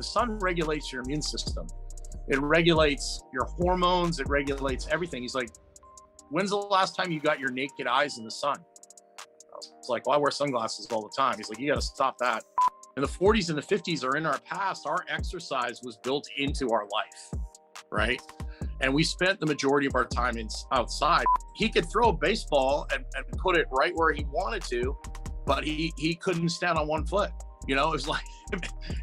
The sun regulates your immune system. It regulates your hormones. It regulates everything. He's like, when's the last time you got your naked eyes in the sun? I was like, well, I wear sunglasses all the time. He's like, you got to stop that. And the 40s and the 50s are in our past. Our exercise was built into our life, right? And we spent the majority of our time outside. He could throw a baseball and put it right where he wanted to, but he couldn't stand on one foot. You know, it was like,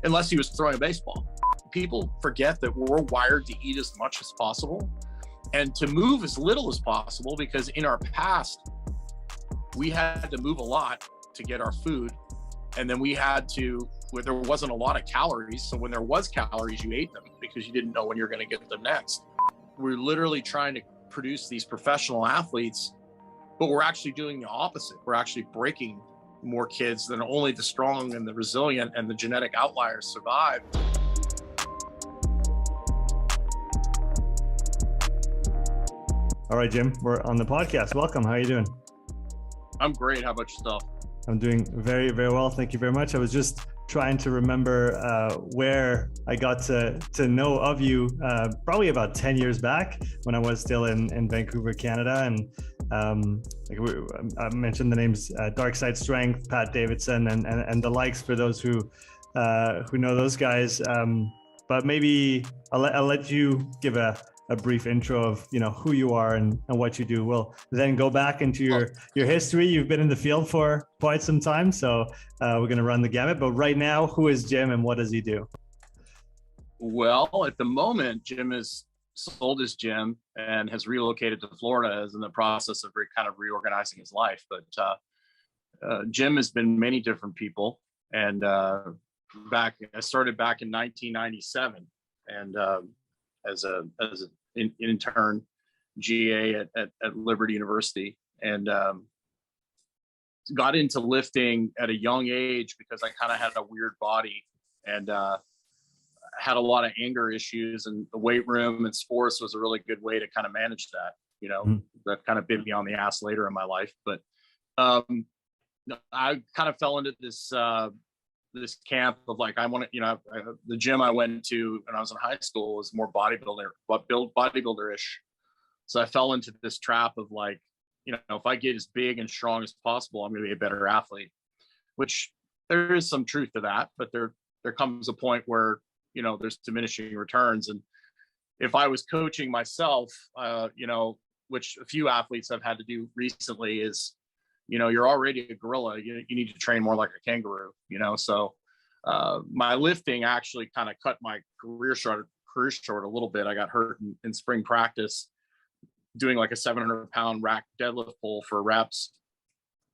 unless he was throwing a baseball. People forget that we're wired to eat as much as possible and to move as little as possible, because in our past, we had to move a lot to get our food. And then we had to, where there wasn't a lot of calories. So when there was calories, you ate them because you didn't know when you're going to get them next. We're literally trying to produce these professional athletes, but we're actually doing the opposite. We're actually breaking more kids than only the strong and the resilient and the genetic outliers survive. All right, Jim, we're on the podcast. Welcome. How are you doing? I'm great. How about yourself? I'm doing very, very well. Thank you very much. I was just trying to remember where I got to know of you probably about 10 years back when I was still in Vancouver, Canada. And I mentioned the names Dark Side Strength, Pat Davidson, and the likes for those who know those guys. But maybe I'll let you give a brief intro of who you are and what you do. We'll then go back into your history. You've been in the field for quite some time, so we're going to run the gamut. But right now, who is Jim and what does he do? Well, at the moment, Jim is sold his gym and has relocated to Florida, is in the process of kind of reorganizing his life. But Jim has been many different people, and I started back in 1997, and as an intern GA at Liberty University, and got into lifting at a young age because I kind of had a weird body and had a lot of anger issues, and the weight room and sports was a really good way to kind of manage that. That kind of bit me on the ass later in my life. But I kind of fell into this camp of like, I want to, the gym I went to when I was in high school was more bodybuilder-ish. So I fell into this trap of like, if I get as big and strong as possible, I'm going to be a better athlete, which there is some truth to that, but there comes a point where, there's diminishing returns. And if I was coaching myself, which a few athletes have had to do recently, is you're already a gorilla. You need to train more like a kangaroo, So my lifting actually kind of cut my career short a little bit. I got hurt in spring practice doing like a 700-pound rack deadlift pull for reps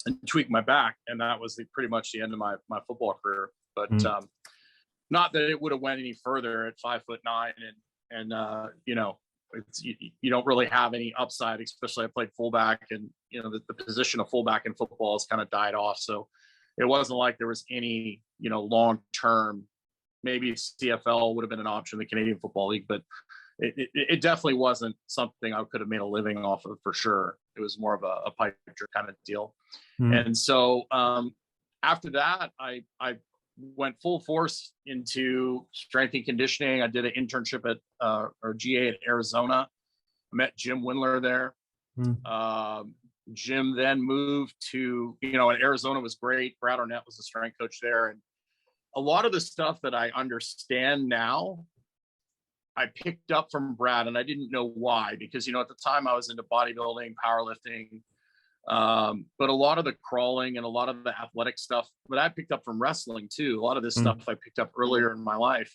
and tweaked my back. And that was pretty much the end of my football career. But not that it would have went any further at 5'9", and you don't really have any upside, especially I played fullback, and the position of fullback in football has kind of died off. So it wasn't like there was any long-term. Maybe CFL would have been an option, the Canadian Football League, but it definitely wasn't something I could have made a living off of for sure. It was more of a pipe dream kind of deal. And so after that, I went full force into strength and conditioning. I did an internship at or GA at Arizona. I met Jim Windler there. Jim then moved to, and Arizona was great. Brad Arnett was the strength coach there. And a lot of the stuff that I understand now, I picked up from Brad, and I didn't know why, because, at the time I was into bodybuilding, powerlifting, but a lot of the crawling and a lot of the athletic stuff, but I picked up from wrestling too. A lot of this stuff I picked up earlier in my life.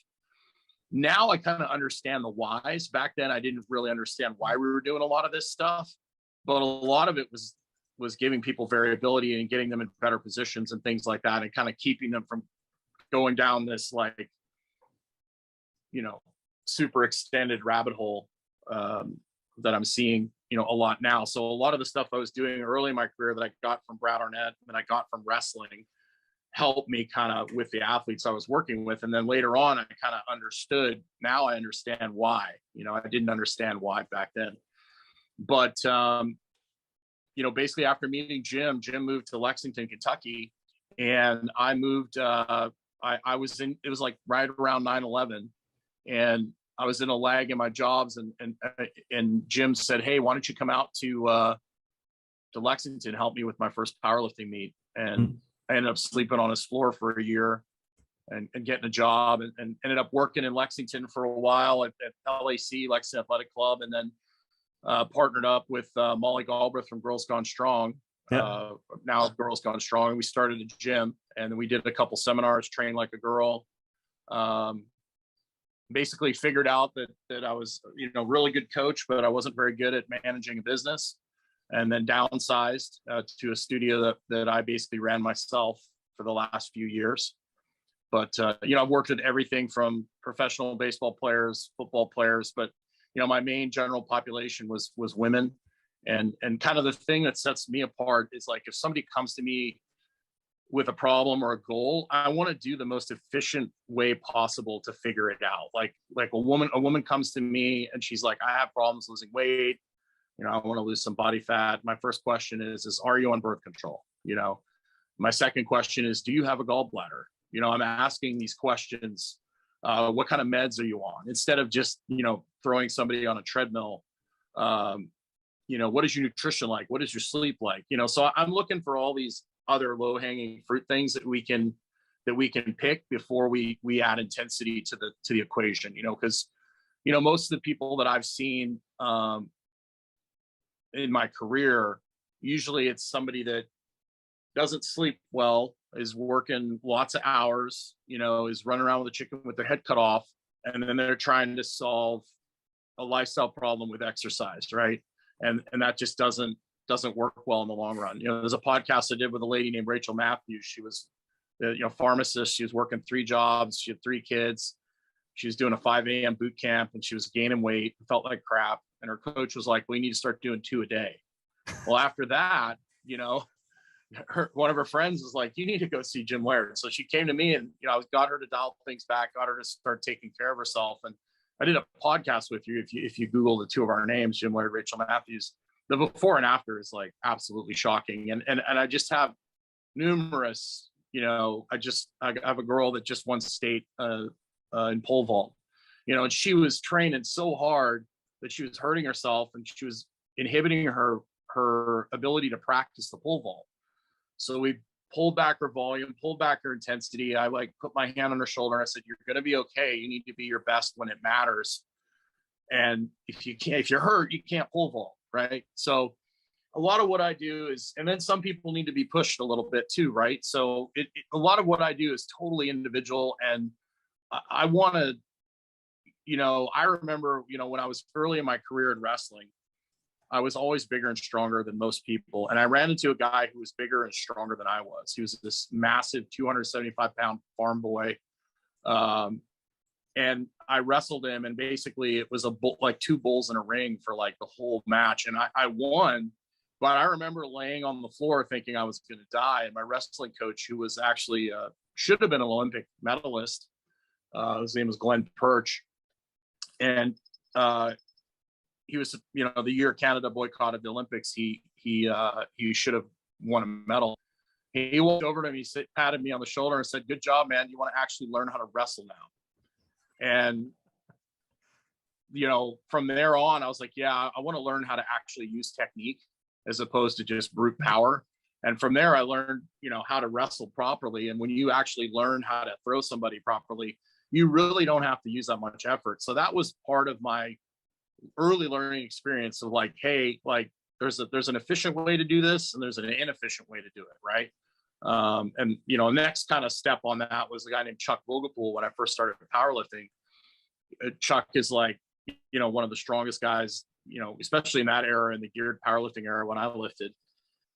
Now I kind of understand the whys. Back then, I didn't really understand why we were doing a lot of this stuff, but a lot of it was giving people variability and getting them in better positions and things like that, and kind of keeping them from going down this like, super extended rabbit hole that I'm seeing, a lot now. So a lot of the stuff I was doing early in my career that I got from Brad Arnett and I got from wrestling helped me kind of with the athletes I was working with. And then later on, I kind of understood. Now I understand why. I didn't understand why back then. But, basically after meeting Jim moved to Lexington, Kentucky, and I moved I was in, it was like right around 9/11, and I was in a lag in my jobs, and Jim said, "Hey, why don't you come out to Lexington, help me with my first powerlifting meet?" And I ended up sleeping on his floor for a year, and getting a job, and ended up working in Lexington for a while at LAC, Lexington Athletic Club, and then partnered up with Molly Galbraith from Girls Gone Strong. Yeah. Now Girls Gone Strong. We started a gym, and we did a couple seminars, Train Like a Girl. Basically figured out that I was, really good coach, but I wasn't very good at managing a business, and then downsized to a studio that I basically ran myself for the last few years. But, I've worked with everything from professional baseball players, football players, but, my main general population was women. And kind of the thing that sets me apart is, like, if somebody comes to me with a problem or a goal, I want to do the most efficient way possible to figure it out. Like a woman comes to me and she's like, I have problems losing weight. I want to lose some body fat. My first question is, are you on birth control? My second question is, do you have a gallbladder? I'm asking these questions. What kind of meds are you on? Instead of just, throwing somebody on a treadmill. What is your nutrition like? What is your sleep like? So I'm looking for all these other low-hanging fruit things that we can pick before we add intensity to the equation. Because most of the people that I've seen in my career, usually it's somebody that doesn't sleep well, is working lots of hours, is running around with a chicken with their head cut off, and then they're trying to solve a lifestyle problem with exercise, right? And that just doesn't work well in the long run. There's a podcast I did with a lady named Rachel Matthews. She was pharmacist. She was working 3 jobs. She had 3 kids. She was doing a 5 a.m. boot camp, and she was gaining weight, felt like crap. And her coach was like, we need to start doing 2 a day. Well, after that, one of her friends was like, you need to go see Jim Laird. So she came to me, and I got her to dial things back, got her to start taking care of herself. And I did a podcast with you. If you Google the 2 of our names, Jim Laird, Rachel Matthews, the before and after is like absolutely shocking. And I just have numerous, I have a girl that just won state in pole vault, and she was training so hard that she was hurting herself, and she was inhibiting her ability to practice the pole vault. So we pulled back her volume, pulled back her intensity. I put my hand on her shoulder. And I said, you're going to be okay. You need to be your best when it matters. And if you're hurt, you can't pole vault. Right. So a lot of what I do is, and then some people need to be pushed a little bit too. Right. So a lot of what I do is totally individual. And I want to, I remember, when I was early in my career in wrestling, I was always bigger and stronger than most people. And I ran into a guy who was bigger and stronger than I was. He was this massive 275-pound farm boy. And I wrestled him, and basically it was like 2 bulls in a ring for like the whole match. And I won, but I remember laying on the floor thinking I was going to die. And my wrestling coach, who was actually, should have been an Olympic medalist, his name was Glenn Perch. And, he was, the year Canada boycotted the Olympics, he should have won a medal. He walked over to me, patted me on the shoulder and said, good job, man. You want to actually learn how to wrestle now. And, from there on, I was like, yeah, I want to learn how to actually use technique as opposed to just brute power. And from there, I learned, how to wrestle properly. And when you actually learn how to throw somebody properly, you really don't have to use that much effort. So that was part of my early learning experience of like, hey, like there's an efficient way to do this, and there's an inefficient way to do it, right? And next kind of step on that was a guy named Chuck Vogelpool. When I first started powerlifting, Chuck is like, one of the strongest guys, especially in that era, in the geared powerlifting era when I lifted.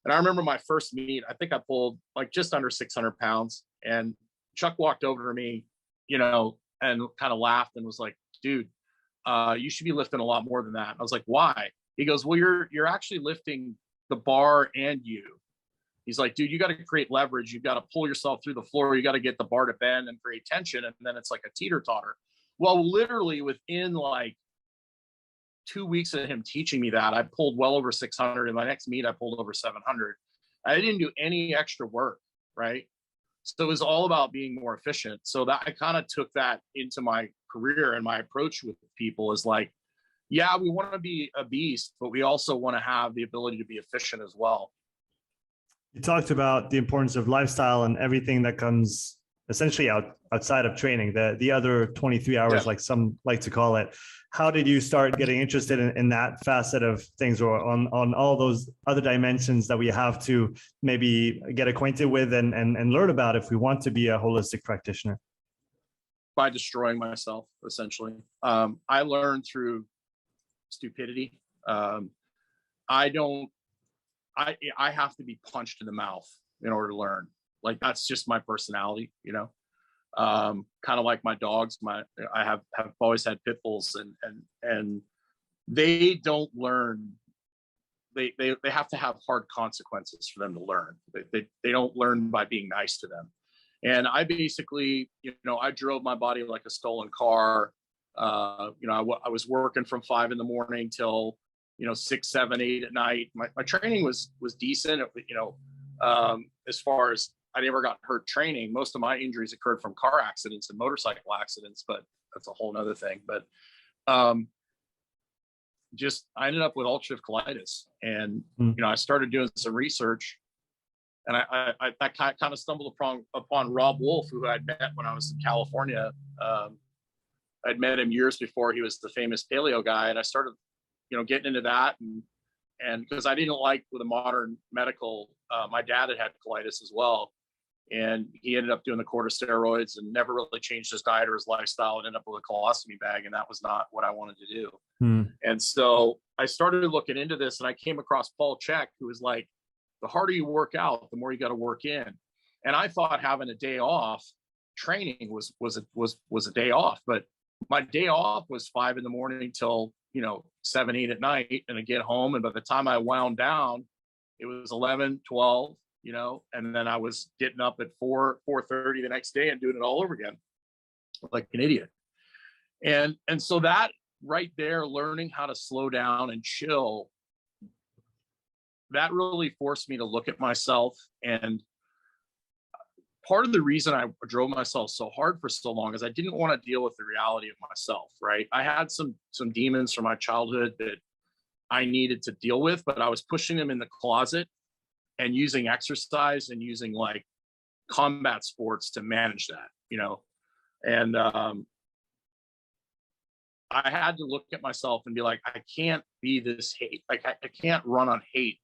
And I remember my first meet, I think I pulled like just under 600 pounds, and Chuck walked over to me, and kind of laughed and was like, dude, you should be lifting a lot more than that. I was like, why? He goes, well, you're actually lifting the bar and you. He's like, dude, you got to create leverage. You've got to pull yourself through the floor. You got to get the bar to bend and create tension. And then it's like a teeter-totter. Well, literally within like 2 weeks of him teaching me that, I pulled well over 600. In my next meet, I pulled over 700. I didn't do any extra work, right? So it was all about being more efficient. So that I kind of took that into my career, and my approach with people is like, yeah, we want to be a beast, but we also want to have the ability to be efficient as well. You talked about the importance of lifestyle and everything that comes essentially outside of training, the other 23 hours, like some like to call it. How did you start getting interested in that facet of things, or on all those other dimensions that we have to maybe get acquainted with and learn about if we want to be a holistic practitioner? By destroying myself, essentially. I learned through stupidity. I have to be punched in the mouth in order to learn. Like, that's just my personality, you know. Kind of like my dogs. I have always had pit bulls, and they don't learn. They have to have hard consequences for them to learn. They don't learn by being nice to them. And I basically, you know, I drove my body like a stolen car. You know, I was working from 5 a.m. till, you know, 6, 7, 8 at night. My training was decent. You know, as far as I never got hurt training. Most of my injuries occurred from car accidents and motorcycle accidents, but that's a whole nother thing. But just I ended up with ulcerative colitis, and you know, I started doing some research, and I kind of stumbled upon Rob Wolf, who I'd met when I was in California. I'd met him years before he was the famous paleo guy, and I started, you know, getting into that, and because I didn't like with a modern medical, my dad had colitis as well, and he ended up doing the corticosteroids and never really changed his diet or his lifestyle, and ended up with a colostomy bag, and that was not what I wanted to do. And so I started looking into this, and I came across Paul Chek, who was like, the harder you work out, the more you got to work in. And I thought having a day off training was a day off, but my day off was 5 a.m. till, you know, 7, 8 at night, and I get home, and by the time I wound down, it was 11, 12, you know, and then I was getting up at 4:30 the next day and doing it all over again like an idiot. And so that right there, learning how to slow down and chill, that really forced me to look at myself. And part of the reason I drove myself so hard for so long is I didn't want to deal with the reality of myself, right? I had some demons from my childhood that I needed to deal with, but I was pushing them in the closet and using exercise and using like combat sports to manage that, you know. And I had to look at myself and be like, I can't be this hate. Like I can't run on hate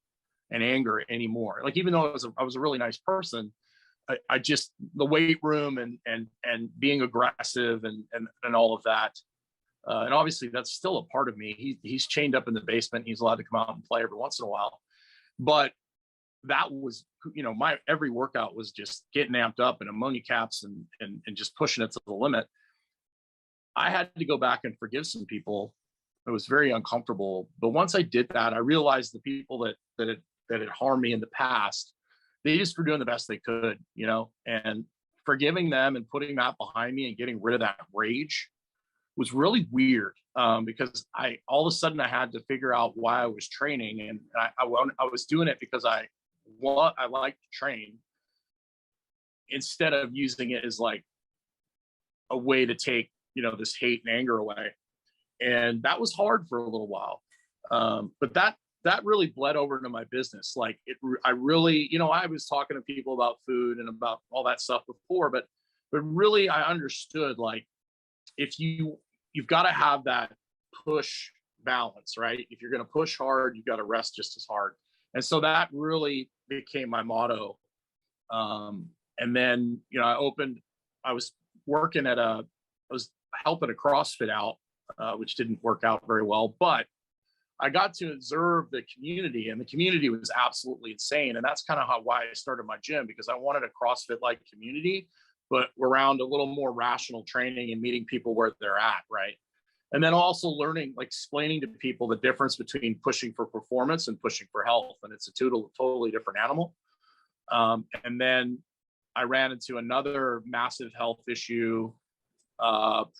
and anger anymore. Like, even though I was a really nice person, I just, the weight room and being aggressive and all of that. And obviously that's still a part of me. He's chained up in the basement. He's allowed to come out and play every once in a while. But that was, you know, my every workout was just getting amped up and ammonia caps and just pushing it to the limit. I had to go back and forgive some people. It was very uncomfortable. But once I did that, I realized the people that had harmed me in the past, they just were doing the best they could, you know, and forgiving them and putting that behind me and getting rid of that rage was really weird, because all of a sudden I had to figure out why I was training, and I was doing it because I like to train instead of using it as like a way to take, you know, this hate and anger away. And that was hard for a little while. But that really bled over into my business. Like I really, you know, I was talking to people about food and about all that stuff before, but really I understood, like, if you've got to have that push balance, right? If you're going to push hard, you've got to rest just as hard. And so that really became my motto. And then, you know, I was helping a CrossFit out, which didn't work out very well, but I got to observe the community, and the community was absolutely insane. And that's kind of why I started my gym, because I wanted a CrossFit-like community, but around a little more rational training and meeting people where they're at, right? And then also learning, like explaining to people the difference between pushing for performance and pushing for health. And it's a totally different animal. And then I ran into another massive health issue,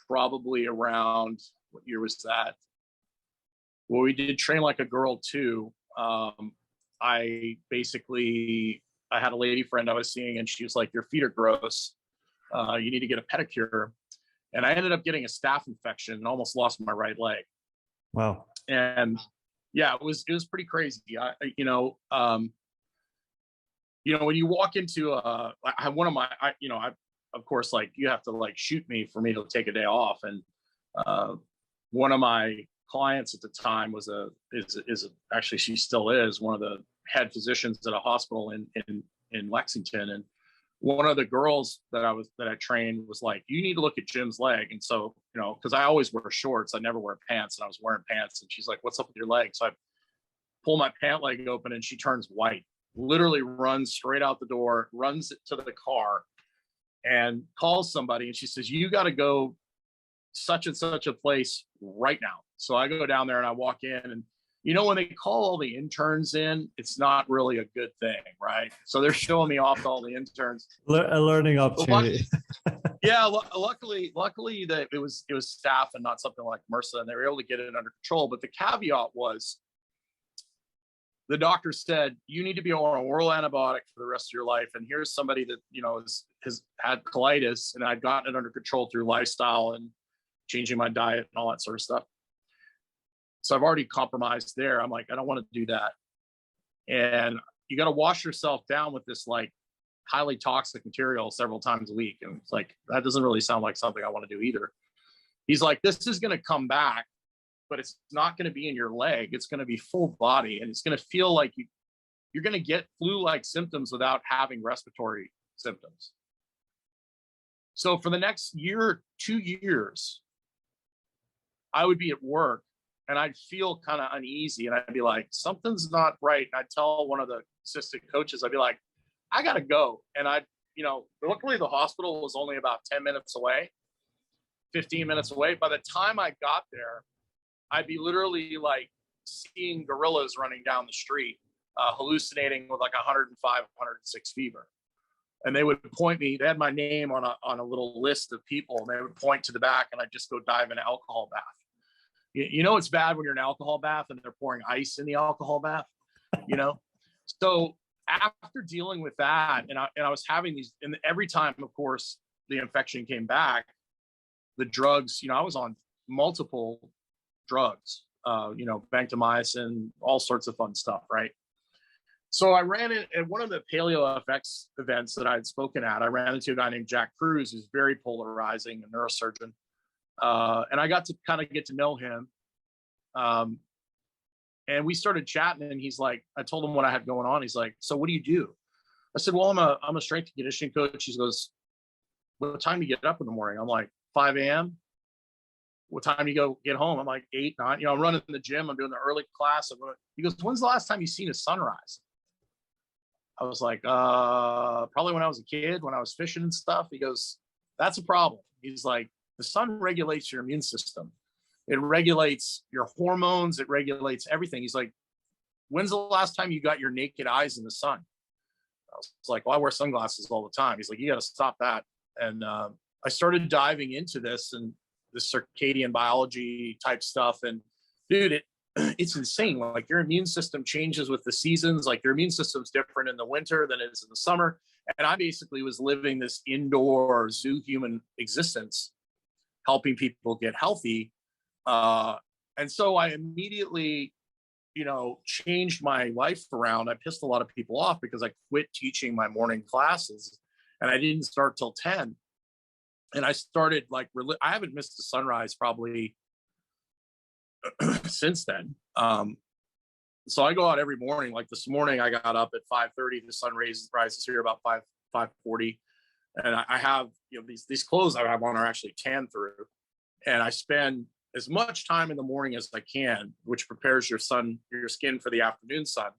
probably around, what year was that? Well, we did Train Like a Girl too. I basically I had a lady friend I was seeing, and she was like, "Your feet are gross. You need to get a pedicure." And I ended up getting a staph infection and almost lost my right leg. Wow. And yeah, it was pretty crazy. When you walk into of course, like, you have to like shoot me for me to take a day off. And one of my clients at the time actually, she still is one of the head physicians at a hospital in Lexington. And one of the girls that I trained was like, "You need to look at Jim's leg." And so, because I always wear shorts, I never wear pants, and I was wearing pants. And she's like, "What's up with your leg?" So I pull my pant leg open, and she turns white, literally runs straight out the door, runs to the car, and calls somebody. And she says, "You got to go such and such a place right now." So I go down there and I walk in, and when they call all the interns in, it's not really a good thing, right? So they're showing me off to all the interns. A learning opportunity. Yeah, luckily that it was staph and not something like MRSA, and they were able to get it under control. But the caveat was, the doctor said, "You need to be on an oral antibiotic for the rest of your life." And here's somebody that has had colitis, and I'd gotten it under control through lifestyle and changing my diet and all that sort of stuff. So I've already compromised there. I'm like, I don't want to do that. And you got to wash yourself down with this like highly toxic material several times a week. And it's like, that doesn't really sound like something I want to do either. He's like, "This is going to come back, but it's not going to be in your leg. It's going to be full body. And it's going to feel like you're going to get flu-like symptoms without having respiratory symptoms." So for the next year, 2 years, I would be at work and I'd feel kind of uneasy, and I'd be like, something's not right. And I'd tell one of the assistant coaches, I'd be like, "I got to go." And luckily the hospital was only about 10 minutes away, 15 minutes away. By the time I got there, I'd be literally like seeing gorillas running down the street, hallucinating with like 105, 106 fever. And they would point me, they had my name on a little list of people, and they would point to the back, and I'd just go dive in an alcohol bath. It's bad when you're in an alcohol bath and they're pouring ice in the alcohol bath, So after dealing with that, and I was having these, and every time, of course, the infection came back, the drugs, I was on multiple drugs, vancomycin, all sorts of fun stuff, right? So I ran it at one of the Paleo FX events that I had spoken at. I ran into a guy named Jack Cruz, who's very polarizing, a neurosurgeon. And I got to kind of get to know him. And we started chatting, and he's like, I told him what I had going on. He's like, "So what do you do?" I said, "Well, I'm a strength and conditioning coach." He goes, "What time do you get up in the morning?" I'm like, 5 a.m. "What time do you go get home?" I'm like, 8, 9. I'm running in the gym. I'm doing the early class. He goes, "When's the last time you seen a sunrise?" I was like, probably when I was a kid, when I was fishing and stuff. He goes, "That's a problem." He's like, "The sun regulates your immune system. It regulates your hormones. It regulates everything." He's like, "When's the last time you got your naked eyes in the sun?" I was like, "Well, I wear sunglasses all the time." He's like, "You got to stop that." And I started diving into this and the circadian biology type stuff. And dude, it's insane. Like, your immune system changes with the seasons. Like, your immune system's different in the winter than it is in the summer. And I basically was living this indoor zoo human existence, helping people get healthy. And so I immediately, changed my life around. I pissed a lot of people off because I quit teaching my morning classes, and I didn't start till 10. And I started I haven't missed a sunrise probably since then. So I go out every morning. Like this morning, I got up at 5:30. The sun rises here about 5:40, and I have these clothes I have on are actually tan through, and I spend as much time in the morning as I can, which prepares your skin for the afternoon sun,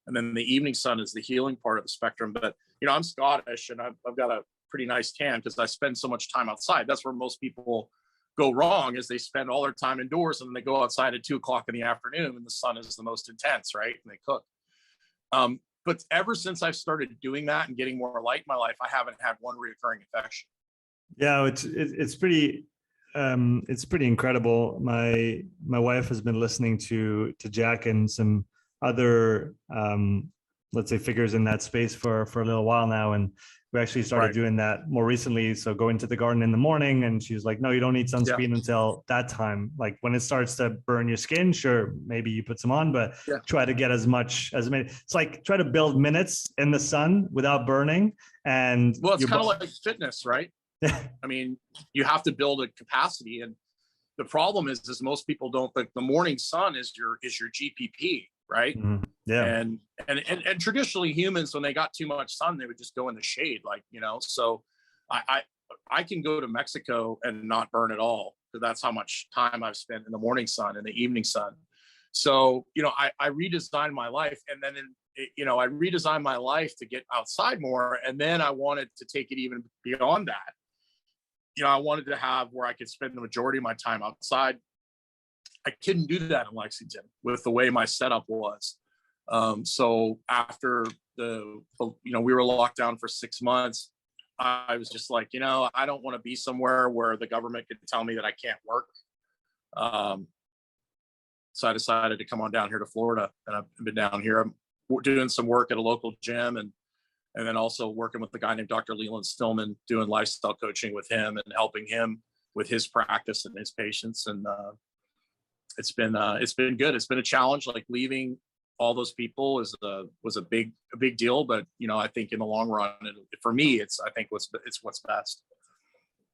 and then the evening sun is the healing part of the spectrum. But I'm Scottish, and I've got a pretty nice tan because I spend so much time outside. That's where most people go wrong, is they spend all their time indoors, and then they go outside at 2 o'clock in the afternoon when the sun is the most intense, right? And they cook. But ever since I've started doing that and getting more light in my life, I haven't had one recurring infection. Yeah, it's pretty incredible. My wife has been listening to Jack and some other let's say, figures in that space for a little while now. And we actually started doing that more recently. So going to the garden in the morning, and she was like, no, you don't need sunscreen until that time. Like when it starts to burn your skin, sure, maybe you put some on, but try to get as many. It's like try to build minutes in the sun without burning. And well, it's kind of like fitness, right? I mean, you have to build a capacity. And the problem is most people don't think the morning sun is your GPP, right? Mm-hmm. Yeah. And traditionally humans, when they got too much sun, they would just go in the shade, like, you know. So I can go to Mexico and not burn at all, because that's how much time I've spent in the morning sun and the evening sun. So, you know, I redesigned my life, and then I redesigned my life to get outside more, and then I wanted to take it even beyond that. You know, I wanted to have where I could spend the majority of my time outside. I couldn't do that in Lexington with the way my setup was. So after we were locked down for 6 months, I was just like, you know, I don't want to be somewhere where the government could tell me that I can't work. So I decided to come on down here to Florida, and I've been down here. I'm doing some work at a local gym, and then also working with a guy named Dr. Leland Stillman, doing lifestyle coaching with him and helping him with his practice and his patients. And it's been good. It's been a challenge. Like leaving all those people was a big deal, but you know, I think in the long run, for me, I think it's what's best.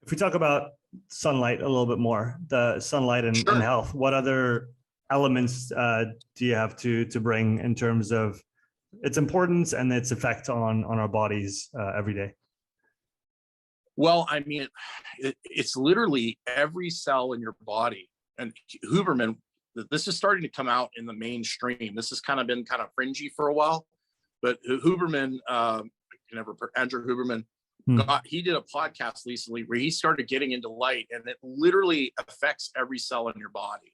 If we talk about sunlight a little bit more, the sunlight and health, what other elements do you have to bring in terms of its importance and its effect on our bodies every day? Well, I mean, it's literally every cell in your body. And Huberman, this is starting to come out in the mainstream. This has kind of been fringy for a while, but Huberman, Andrew Huberman, he did a podcast recently where he started getting into light, and it literally affects every cell in your body.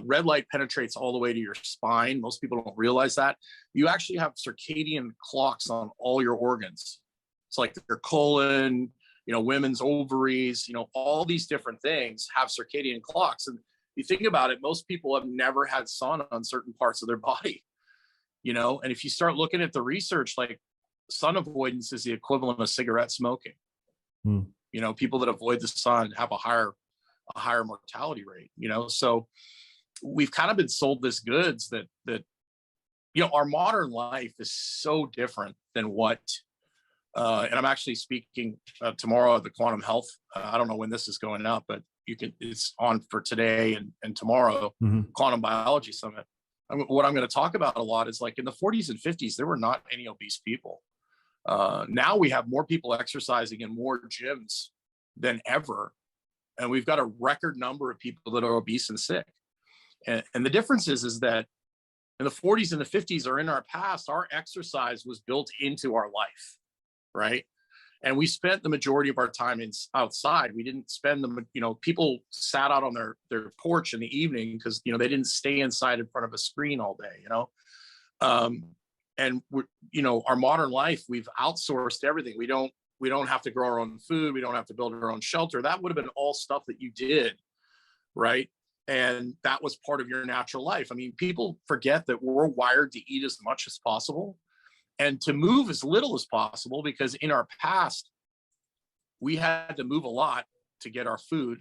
Red light penetrates all the way to your spine. Most people don't realize that. You actually have circadian clocks on all your organs. It's like your colon, you know, women's ovaries, you know, all these different things have circadian clocks. And you think about it, most people have never had sun on certain parts of their body, you know. And if you start looking at the research, like sun avoidance is the equivalent of cigarette smoking. You know, people that avoid the sun have a higher mortality rate, you know. So we've kind of been sold this goods that you know, our modern life is so different than what and I'm actually speaking tomorrow at the Quantum Health. I don't know when this is going up, but it's on for today and tomorrow, Quantum Biology Summit. What I'm going to talk about a lot is, like, in the 40s and 50s, there were not any obese people. Now we have more people exercising in more gyms than ever. And we've got a record number of people that are obese and sick. And the difference is that in the 40s and the 50s, or in our past, our exercise was built into our life, right? And we spent the majority of our time outside. We didn't spend you know, people sat out on their porch in the evening because, you know, they didn't stay inside in front of a screen all day, you know? And we're, you know, our modern life, we've outsourced everything. We don't have to grow our own food. We don't have to build our own shelter. That would have been all stuff that you did, right? And that was part of your natural life. I mean, people forget that we're wired to eat as much as possible and to move as little as possible, because in our past, we had to move a lot to get our food.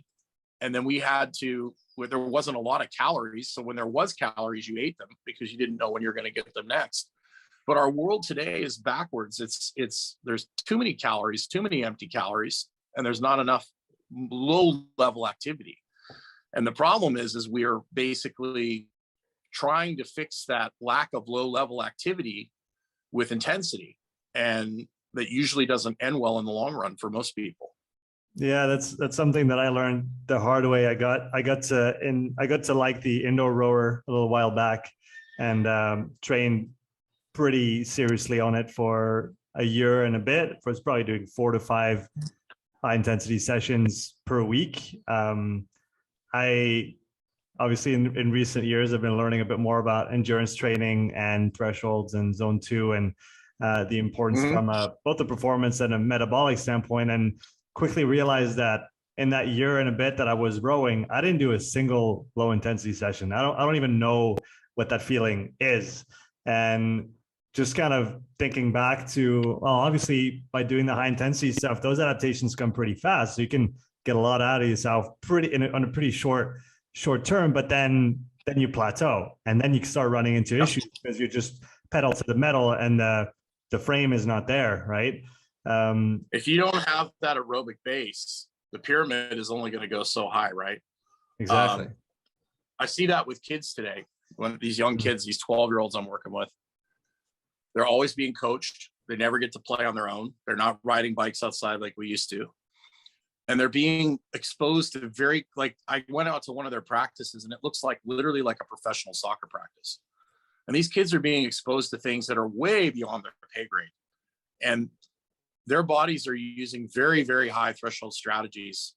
And then there wasn't a lot of calories. So when there was calories, you ate them because you didn't know when you're going to get them next. But our world today is backwards. There's too many calories, too many empty calories, and there's not enough low level activity. And the problem is we are basically trying to fix that lack of low level activity with intensity. And that usually doesn't end well in the long run for most people. Yeah, that's something that I learned the hard way. I got to like the indoor rower a little while back, and trained pretty seriously on it for a year and a bit. I was probably doing 4 to 5 high intensity sessions per week. I obviously in recent years have been learning a bit more about endurance training and thresholds and zone 2 and the importance from both the performance and a metabolic standpoint, and quickly realized that in that year and a bit that I was rowing, I didn't do a single low intensity session. I don't even know what that feeling is. And just kind of thinking back to, well, obviously by doing the high intensity stuff, those adaptations come pretty fast. So you can get a lot out of yourself on a pretty short term, but then you plateau and then you start running into issues because you just pedal to the metal and the frame is not there, right? If you don't have that aerobic base, the pyramid is only going to go so high, right? Exactly. I see that with kids today. When these young kids, these 12-year-olds I'm working with, they're always being coached. They never get to play on their own. They're not riding bikes outside like we used to. And they're being exposed to I went out to one of their practices and it looks like literally like a professional soccer practice. And these kids are being exposed to things that are way beyond their pay grade. And their bodies are using very, very high threshold strategies,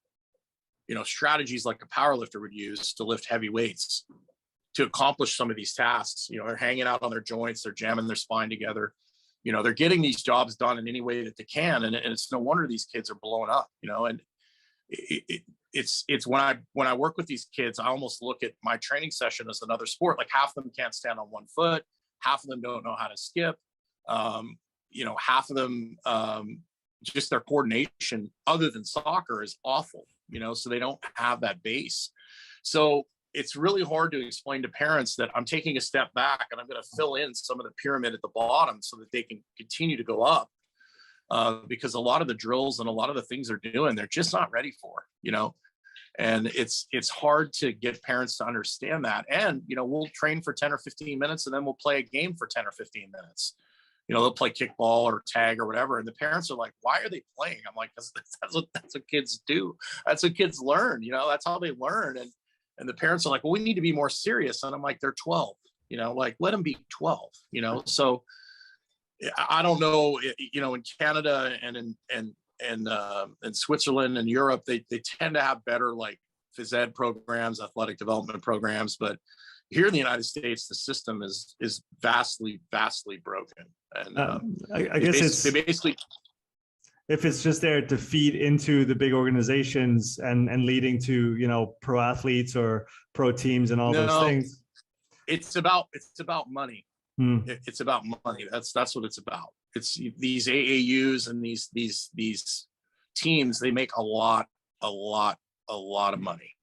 strategies like a power lifter would use to lift heavy weights to accomplish some of these tasks. They're hanging out on their joints, they're jamming their spine together. They're getting these jobs done in any way that they can. And it's no wonder these kids are blowing up, and it's when I work with these kids, I almost look at my training session as another sport. Like half of them can't stand on one foot. Half of them don't know how to skip. Half of them, just their coordination other than soccer is awful, so they don't have that base. So it's really hard to explain to parents that I'm taking a step back and I'm going to fill in some of the pyramid at the bottom so that they can continue to go up. Because a lot of the drills and a lot of the things they're doing, they're just not ready for, and it's hard to get parents to understand that. And, we'll train for 10 or 15 minutes and then we'll play a game for 10 or 15 minutes. They'll play kickball or tag or whatever. And the parents are like, why are they playing? I'm like, that's what kids do. That's what kids learn. That's how they learn. And the parents are like, well, we need to be more serious. And I'm like, they're 12, let them be 12, so I don't know, in Canada and in Switzerland and Europe, they tend to have better like phys ed programs, athletic development programs. But here in the United States, the system is vastly, vastly broken. And I guess they basically, if it's just there to feed into the big organizations and leading to, pro athletes or pro teams and all those things. It's about money. It's about money. That's what it's about. It's these AAUs and these teams. They make a lot of money.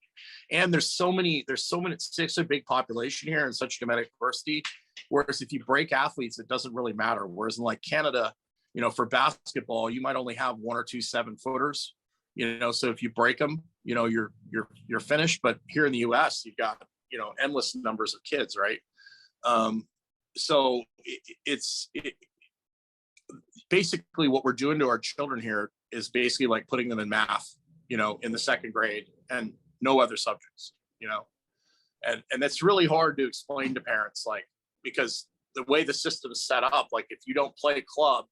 And there's so many. It's such a big population here and such dramatic diversity. Whereas if you break athletes, it doesn't really matter. Whereas in like Canada, for basketball, you might only have 1 or 2 7-footers. So if you break them, you're finished. But here in the U.S., you've got endless numbers of kids, right? So it's basically what we're doing to our children here is basically like putting them in math, in the 2nd grade and no other subjects, and that's really hard to explain to parents, like, because the way the system is set up, like if you don't play club,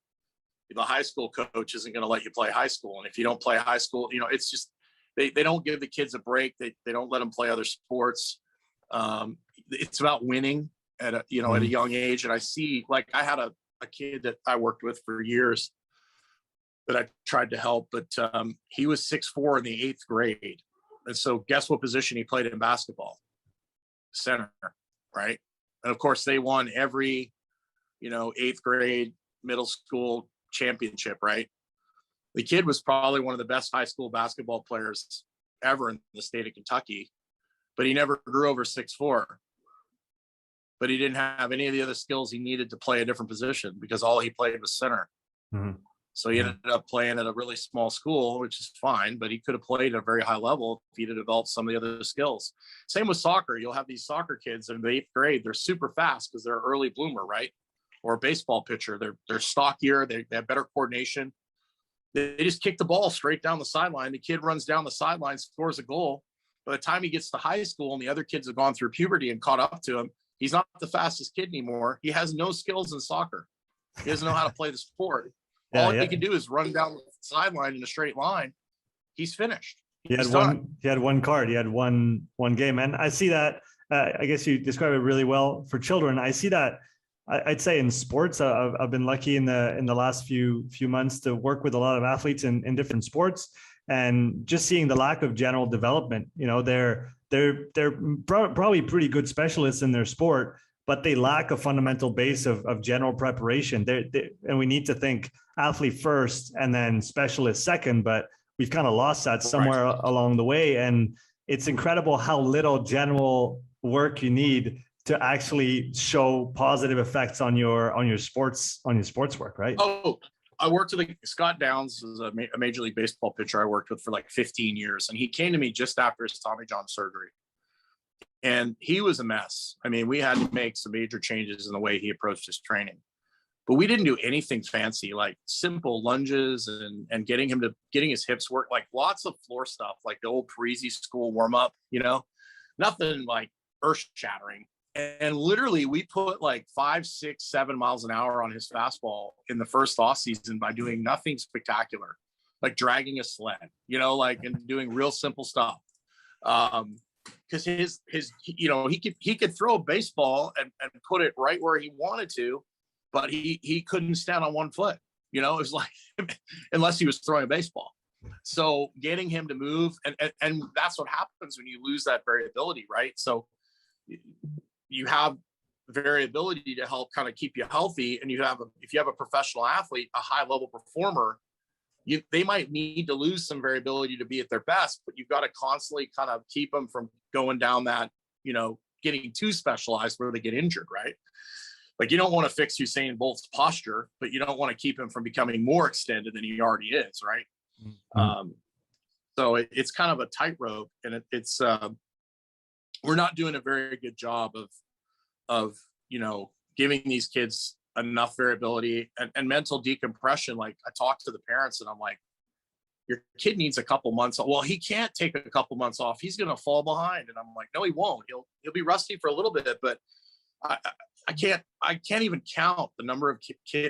the high school coach isn't going to let you play high school. And if you don't play high school, it's just, they don't give the kids a break. They don't let them play other sports. It's about winning at a young age. And I see, like, I had a kid that I worked with for years that I tried to help, but he was 6'4" in the 8th grade. And so guess what position he played in basketball? Center, right? And of course they won every, 8th grade, middle school championship, right? The kid was probably one of the best high school basketball players ever in the state of Kentucky, but he never grew over 6'4". But he didn't have any of the other skills he needed to play a different position because all he played was center. Mm-hmm. So he ended up playing at a really small school, which is fine, but he could have played at a very high level if he'd have developed some of the other skills. Same with soccer. You'll have these soccer kids in the 8th grade. They're super fast because they're an early bloomer, right? Or a baseball pitcher. They're stockier. They have better coordination. They just kick the ball straight down the sideline. The kid runs down the sideline, scores a goal. By the time he gets to high school and the other kids have gone through puberty and caught up to him, he's not the fastest kid anymore. He has no skills in soccer. He doesn't know how to play the sport. All he can do is run down the sideline in a straight line. He's finished. He had one card. He had one game. And I see that, I guess you describe it really well for children. I see that, I'd say in sports, I've been lucky in the last few months to work with a lot of athletes in different sports, and just seeing the lack of general development. They're probably pretty good specialists in their sport, but they lack a fundamental base of general preparation. And we need to think athlete first and then specialist second, but we've kind of lost that somewhere along the way. And it's incredible how little general work you need to actually show positive effects on your sports work, right? Oh, I worked with Scott Downs, is a Major League Baseball pitcher I worked with for like 15 years. And he came to me just after his Tommy John surgery. And he was a mess. I mean, we had to make some major changes in the way he approached his training. But we didn't do anything fancy, like simple lunges and getting his hips work, like lots of floor stuff, like the old Parisi school warm up, nothing like earth shattering. And literally we put like 5, 6, 7 miles an hour on his fastball in the first off season by doing nothing spectacular, like dragging a sled, and doing real simple stuff. Because he could throw a baseball and put it right where he wanted to, but he couldn't stand on one foot. It was like, unless he was throwing a baseball. So getting him to move, and that's what happens when you lose that variability, right? So you have variability to help kind of keep you healthy, and if you have a professional athlete, a high level performer, they might need to lose some variability to be at their best, but you've got to constantly kind of keep them from going down that, getting too specialized where they get injured, right? Like you don't want to fix Usain Bolt's posture, but you don't want to keep him from becoming more extended than he already is, right? Mm-hmm. So it's kind of a tightrope, and it's we're not doing a very good job of giving these kids enough variability and mental decompression. Like I talk to the parents and I'm like, your kid needs a couple months. Well, he can't take a couple months off. He's going to fall behind. And I'm like, no, he won't. He'll be rusty for a little bit, but I can't even count the number of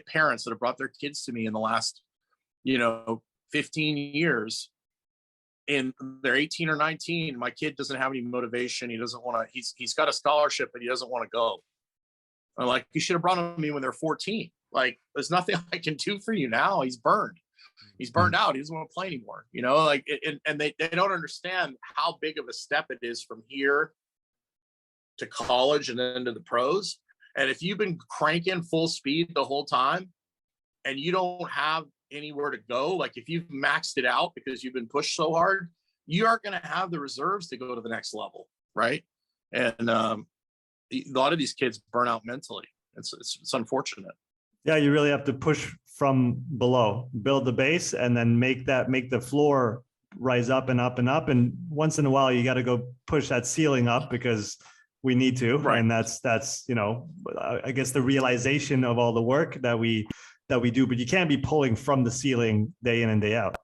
parents that have brought their kids to me in the last, 15 years. And they're 18 or 19. My kid doesn't have any motivation. He doesn't want to, he's got a scholarship, but he doesn't want to go. I'm like, you should have brought him to me when they're 14. Like, there's nothing I can do for you now. He's burned out. He doesn't want to play anymore, and they don't understand how big of a step it is from here to college and then to the pros. And if you've been cranking full speed the whole time and you don't have anywhere to go, like if you've maxed it out because you've been pushed so hard, you aren't going to have the reserves to go to the next level, right? And a lot of these kids burn out mentally. It's unfortunate. Yeah, you really have to push from below, build the base, and then make the floor rise up and up and up. And once in a while, you got to go push that ceiling up because we need to. Right. And that's I guess the realization of all the work that we do. But you can't be pulling from the ceiling day in and day out.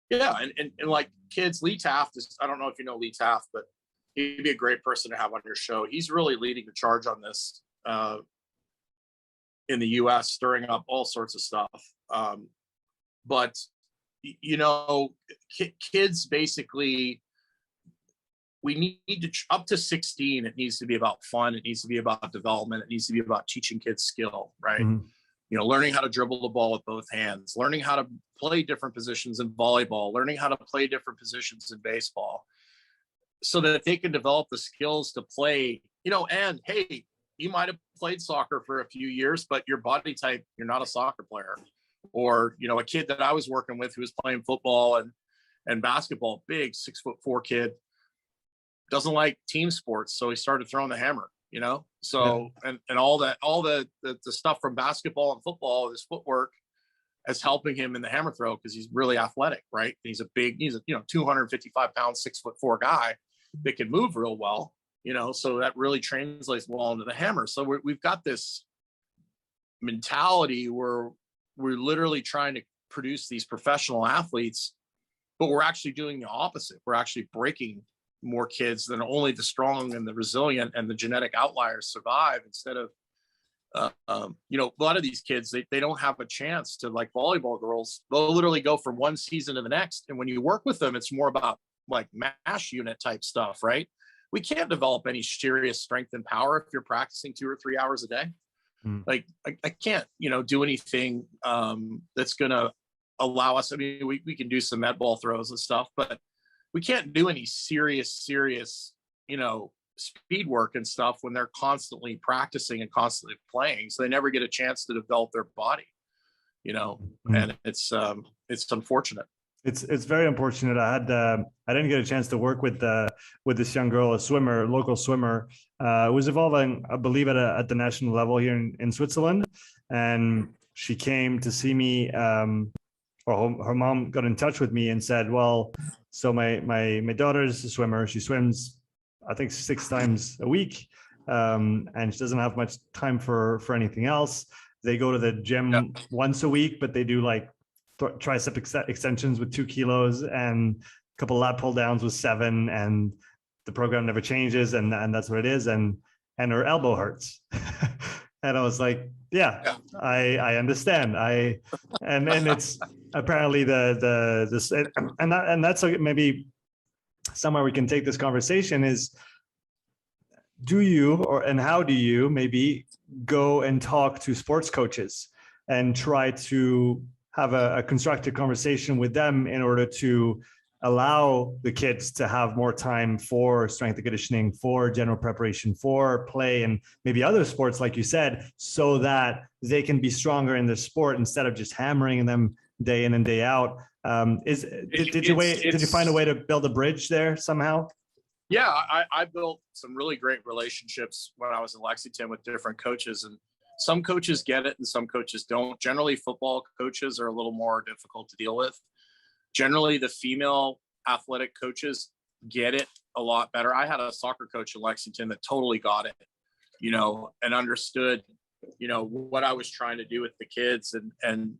Yeah, and like kids, Lee Taft is, I don't know if you know Lee Taft, but he'd be a great person to have on your show. He's really leading the charge on this in the US, stirring up all sorts of stuff. But, kids basically, we need to, up to 16, it needs to be about fun. It needs to be about development. It needs to be about teaching kids skill, right? Mm-hmm. Learning how to dribble the ball with both hands, learning how to play different positions in volleyball, learning how to play different positions in baseball, so that they can develop the skills to play, and hey, you might have played soccer for a few years, but your body type, you're not a soccer player. Or, a kid that I was working with who was playing football and basketball, big 6'4" kid, doesn't like team sports. So he started throwing the hammer, so, yeah. and all the stuff from basketball and football, his footwork is helping him in the hammer throw because he's really athletic, right? He's a 255 pound, 6'4" guy that can move real well, so that really translates well into the hammer. So we've got this mentality where we're literally trying to produce these professional athletes, but we're actually doing the opposite. We're actually breaking more kids than only the strong and the resilient and the genetic outliers survive, instead of, a lot of these kids, they don't have a chance to, like volleyball girls, they'll literally go from one season to the next. And when you work with them, it's more about like MASH unit type stuff, right? We can't develop any serious strength and power if you're practicing 2 or 3 hours a day. Like I can't, do anything that's going to allow us. I mean, we can do some med ball throws and stuff, but we can't do any serious, speed work and stuff when they're constantly practicing and constantly playing. So they never get a chance to develop their body, and it's unfortunate. It's very unfortunate. I didn't get a chance to work with this young girl, a swimmer, local swimmer. It was evolving, I believe, at the national level here in Switzerland, and she came to see me. Or her mom got in touch with me and said, "Well, so my daughter's a swimmer. She swims, I think, 6 times a week, and she doesn't have much time for anything else. They go to the gym once a week, but they do like tricep extensions with 2 kilos and a couple lat pull downs with 7, and the program never changes, and that's what it is. And her elbow hurts." And I was like, yeah. I understand. And it's apparently and that's maybe somewhere we can take this conversation is, how do you maybe go and talk to sports coaches and try to have a constructive conversation with them in order to allow the kids to have more time for strength and conditioning, for general preparation, for play, and maybe other sports, like you said, so that they can be stronger in their sport instead of just hammering them day in and day out. Did you find a way to build a bridge there somehow? Yeah, I built some really great relationships when I was in Lexington with different coaches, and some coaches get it and some coaches don't. Generally, football coaches are a little more difficult to deal with. Generally, the female athletic coaches get it a lot better. I had a soccer coach in Lexington that totally got it, and understood, what I was trying to do with the kids, and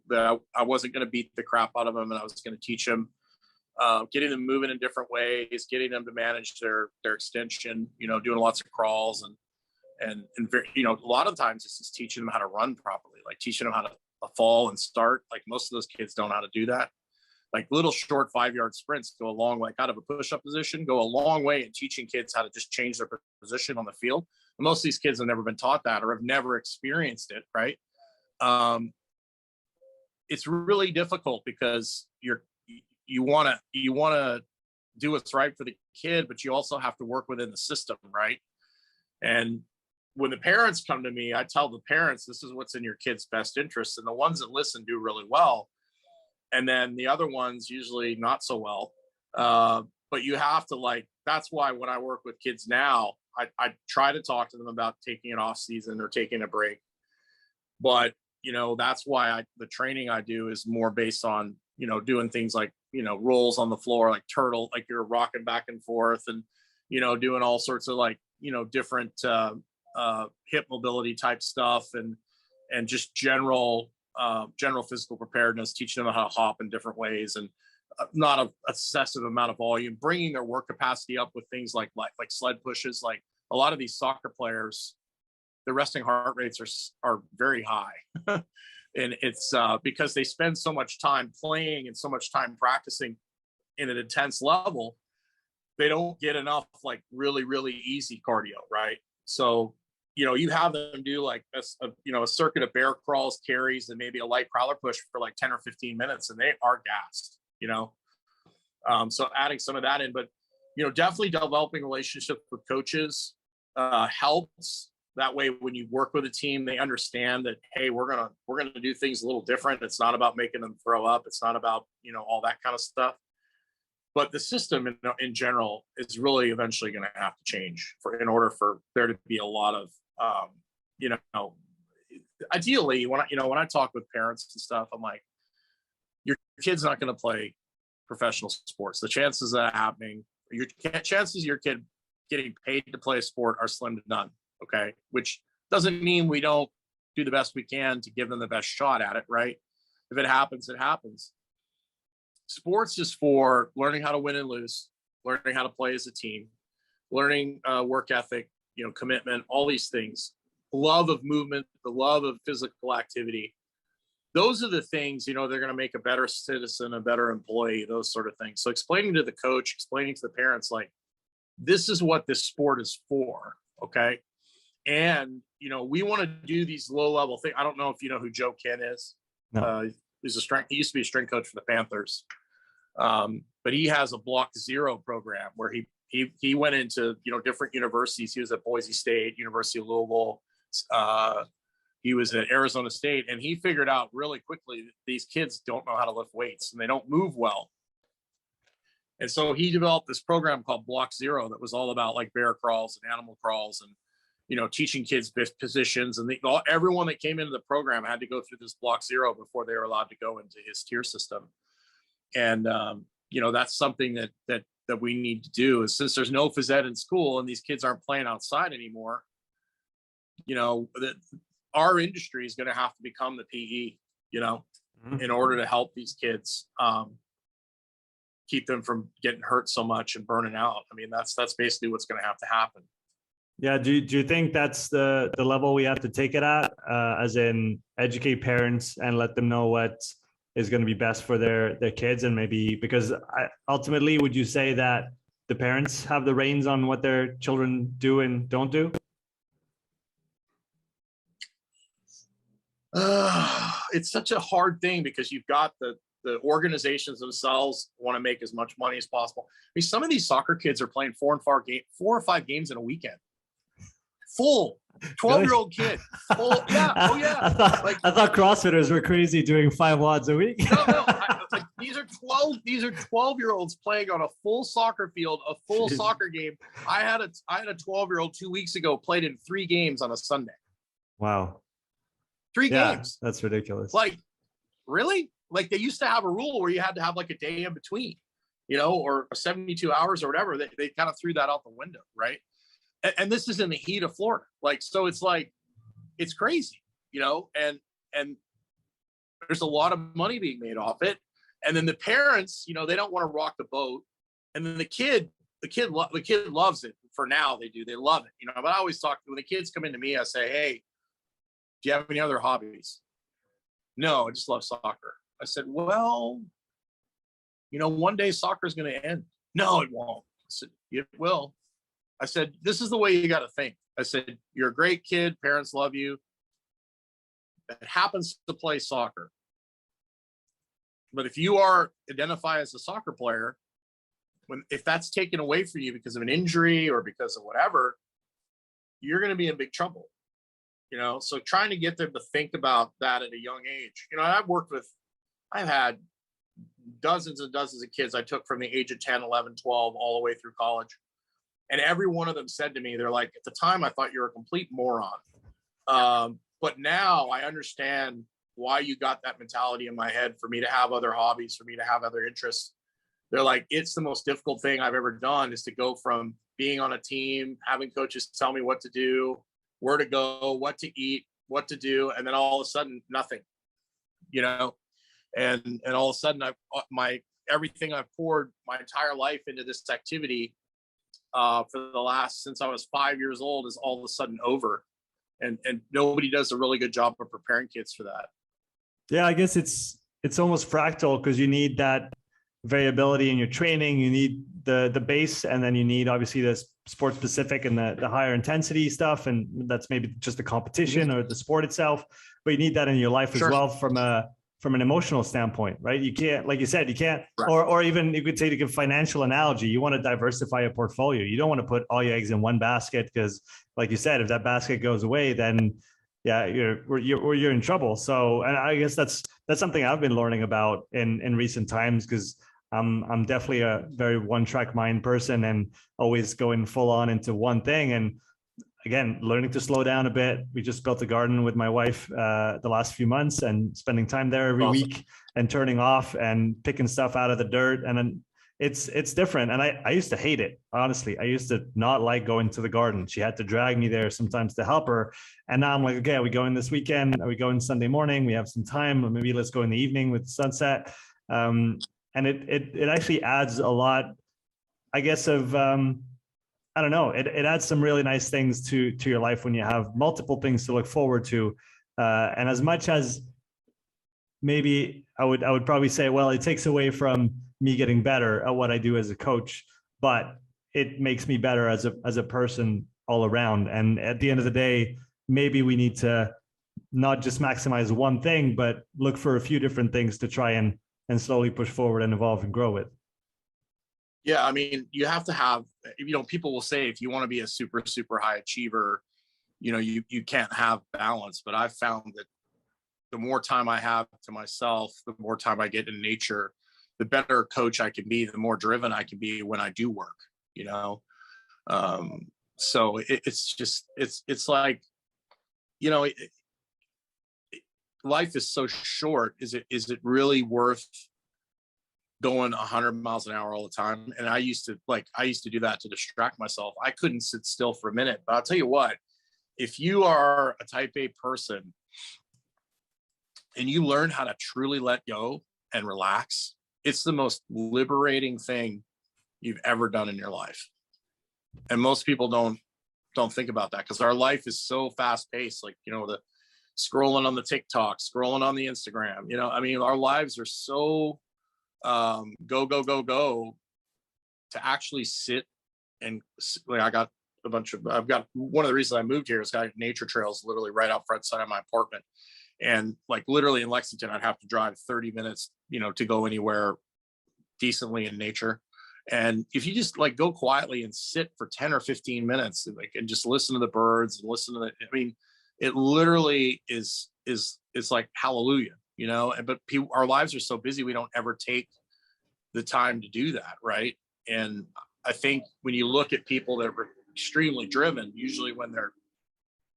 that I wasn't going to beat the crap out of them, and I was going to teach them, getting them moving in different ways, getting them to manage their extension, doing lots of crawls, and a lot of times it's just teaching them how to run properly, like teaching them how to fall and start. Like most of those kids don't know how to do that. Like little short 5-yard sprints go a long way out of a push-up position, go a long way in teaching kids how to just change their position on the field. And most of these kids have never been taught that or have never experienced it. Right. It's really difficult because you want to do what's right for the kid, but you also have to work within the system. Right. And when the parents come to me, I tell the parents, this is what's in your kid's best interest. And the ones that listen do really well. And then the other ones usually not so well. But you have to that's why when I work with kids now, I try to talk to them about taking an off season or taking a break. But, that's why the training I do is more based on, doing things like, rolls on the floor, like turtle, like you're rocking back and forth and, doing all sorts of different hip mobility type stuff and just general physical preparedness, teaching them how to hop in different ways and not an excessive amount of volume, bringing their work capacity up with things like sled pushes. Like a lot of these soccer players, their resting heart rates are very high. And it's because they spend so much time playing and so much time practicing in an intense level, they don't get enough really, really easy cardio. Right. So, you have them do a circuit of bear crawls, carries, and maybe a light prowler push for 10 or 15 minutes, and they are gassed, So adding some of that in, but, definitely developing relationships with coaches helps. That way, when you work with a team, they understand that, hey, we're gonna do things a little different. It's not about making them throw up. It's not about, all that kind of stuff. But the system in general is really eventually going to have to change in order for there to be a lot of, ideally when I talk with parents and stuff, I'm like, your kid's not going to play professional sports. The chances of that happening, chances your kid getting paid to play a sport are slim to none. Okay. Which doesn't mean we don't do the best we can to give them the best shot at it. Right. If it happens, it happens. Sports is for learning how to win and lose, learning how to play as a team, learning work ethic, commitment, all these things, love of movement, the love of physical activity. Those are the things, they're going to make a better citizen, a better employee, those sort of things. So explaining to the coach, explaining to the parents, this is what this sport is for. Okay. And, we want to do these low level things. I don't know if you know who Joe Ken is. No. He used to be a strength coach for the Panthers. But he has a block zero program where he he went into, different universities. He was at Boise State, University of Louisville. He was at Arizona State, and he figured out really quickly that these kids don't know how to lift weights and they don't move well. And so he developed this program called Block Zero that was all about like bear crawls and animal crawls and, teaching kids positions. And everyone that came into the program had to go through this Block Zero before they were allowed to go into his tier system. And, that's something that we need to do, is since there's no phys ed in school and these kids aren't playing outside anymore, our industry is going to have to become the PE, in order to help these kids, keep them from getting hurt so much and burning out. I mean, that's basically what's going to have to happen. Yeah. Do you think that's the level we have to take it at, as in educate parents and let them know what is going to be best for their kids? And maybe, because ultimately, would you say that the parents have the reins on what their children do and don't do? It's such a hard thing, because you've got the organizations themselves want to make as much money as possible. I mean, some of these soccer kids are playing 4 or 5 games in a weekend. Full 12-year-old kid. Full, yeah. Oh yeah. I thought CrossFitters were crazy doing 5 WODs a week. No. These are 12-year-olds playing on a full soccer field, a full soccer game. I had a 12-year-old 2 weeks ago played in 3 games on a Sunday. Wow. 3 games. That's ridiculous. Like, really? Like, they used to have a rule where you had to have like a day in between, or 72 hours or whatever. They kind of threw that out the window, right? And this is in the heat of Florida. Like, so it's like, it's crazy, and there's a lot of money being made off it. And then the parents, they don't want to rock the boat. And then the kid loves it. For now, they do. They love it, But I always talk, when the kids come into me, I say, hey, do you have any other hobbies? No, I just love soccer. I said, well, one day soccer is going to end. No, it won't. I said, it will. I said, this is the way you got to think. I said, you're a great kid. Parents love you. It happens to play soccer. But if you identify as a soccer player, if that's taken away from you because of an injury or because of whatever, you're going to be in big trouble. So trying to get them to think about that at a young age. I've had dozens and dozens of kids I took from the age of 10, 11, 12, all the way through college. And every one of them said to me, they're like, at the time, I thought you were a complete moron. But now I understand why you got that mentality in my head, for me to have other hobbies, for me to have other interests. They're like, it's the most difficult thing I've ever done, is to go from being on a team, having coaches tell me what to do, where to go, what to eat, what to do. And then all of a sudden, nothing, and all of a sudden everything I've poured my entire life into this activity, since I was 5 years old, is all of a sudden over. And nobody does a really good job of preparing kids for that. Yeah, I guess it's almost fractal, because you need that variability in your training. You need the base, and then you need obviously the sport specific and the higher intensity stuff. And that's maybe just the competition or the sport itself, but you need that in your life as well from an emotional standpoint, right? You can't, like you said, you can't, right. or even you could take a financial analogy. You want to diversify your portfolio. You don't want to put all your eggs in one basket, because like you said, if that basket goes away, then you're in trouble. So, and I guess that's something I've been learning about in recent times, because I'm definitely a very one-track mind person and always going full on into one thing. And again, learning to slow down a bit. We just built a garden with my wife the last few months, and spending time there every week and turning off and picking stuff out of the dirt. And then it's different. And I used to hate it. Honestly, I used to not like going to the garden. She had to drag me there sometimes to help her. And now I'm like, okay, are we going this weekend? Are we going Sunday morning? We have some time. Maybe let's go in the evening with sunset. And it actually adds a lot, I guess, of, I don't know, it adds some really nice things to your life when you have multiple things to look forward to. And as much as maybe I would probably say, well, it takes away from me getting better at what I do as a coach, but it makes me better as a person all around. And at the end of the day, maybe we need to not just maximize one thing, but look for a few different things to try and slowly push forward and evolve and grow with. Yeah, I mean, you have to have, people will say if you want to be a super, super high achiever, you can't have balance. But I've found that the more time I have to myself, the more time I get in nature, the better coach I can be, the more driven I can be when I do work, you know? So it's just, it's like, you know, life is so short. Is it really worth going 100 miles an hour all the time? And I used to do that to distract myself. I couldn't sit still for a minute, but I'll tell you what, if you are a type A person and you learn how to truly let go and relax, it's the most liberating thing you've ever done in your life. And most people don't think about that because our life is so fast paced, like, the scrolling on the TikTok, scrolling on the Instagram, I mean, our lives are so go, go, go, go, to actually sit and, like, I've got one of the reasons I moved here is got nature trails literally right out front side of my apartment. And like literally in Lexington, I'd have to drive 30 minutes, to go anywhere decently in nature. And if you just like go quietly and sit for 10 or 15 minutes, and just listen to the birds and listen to I mean, it literally is it's like hallelujah, but our lives are so busy, we don't ever take the time to do that. Right. And I think when you look at people that were extremely driven, usually when they're,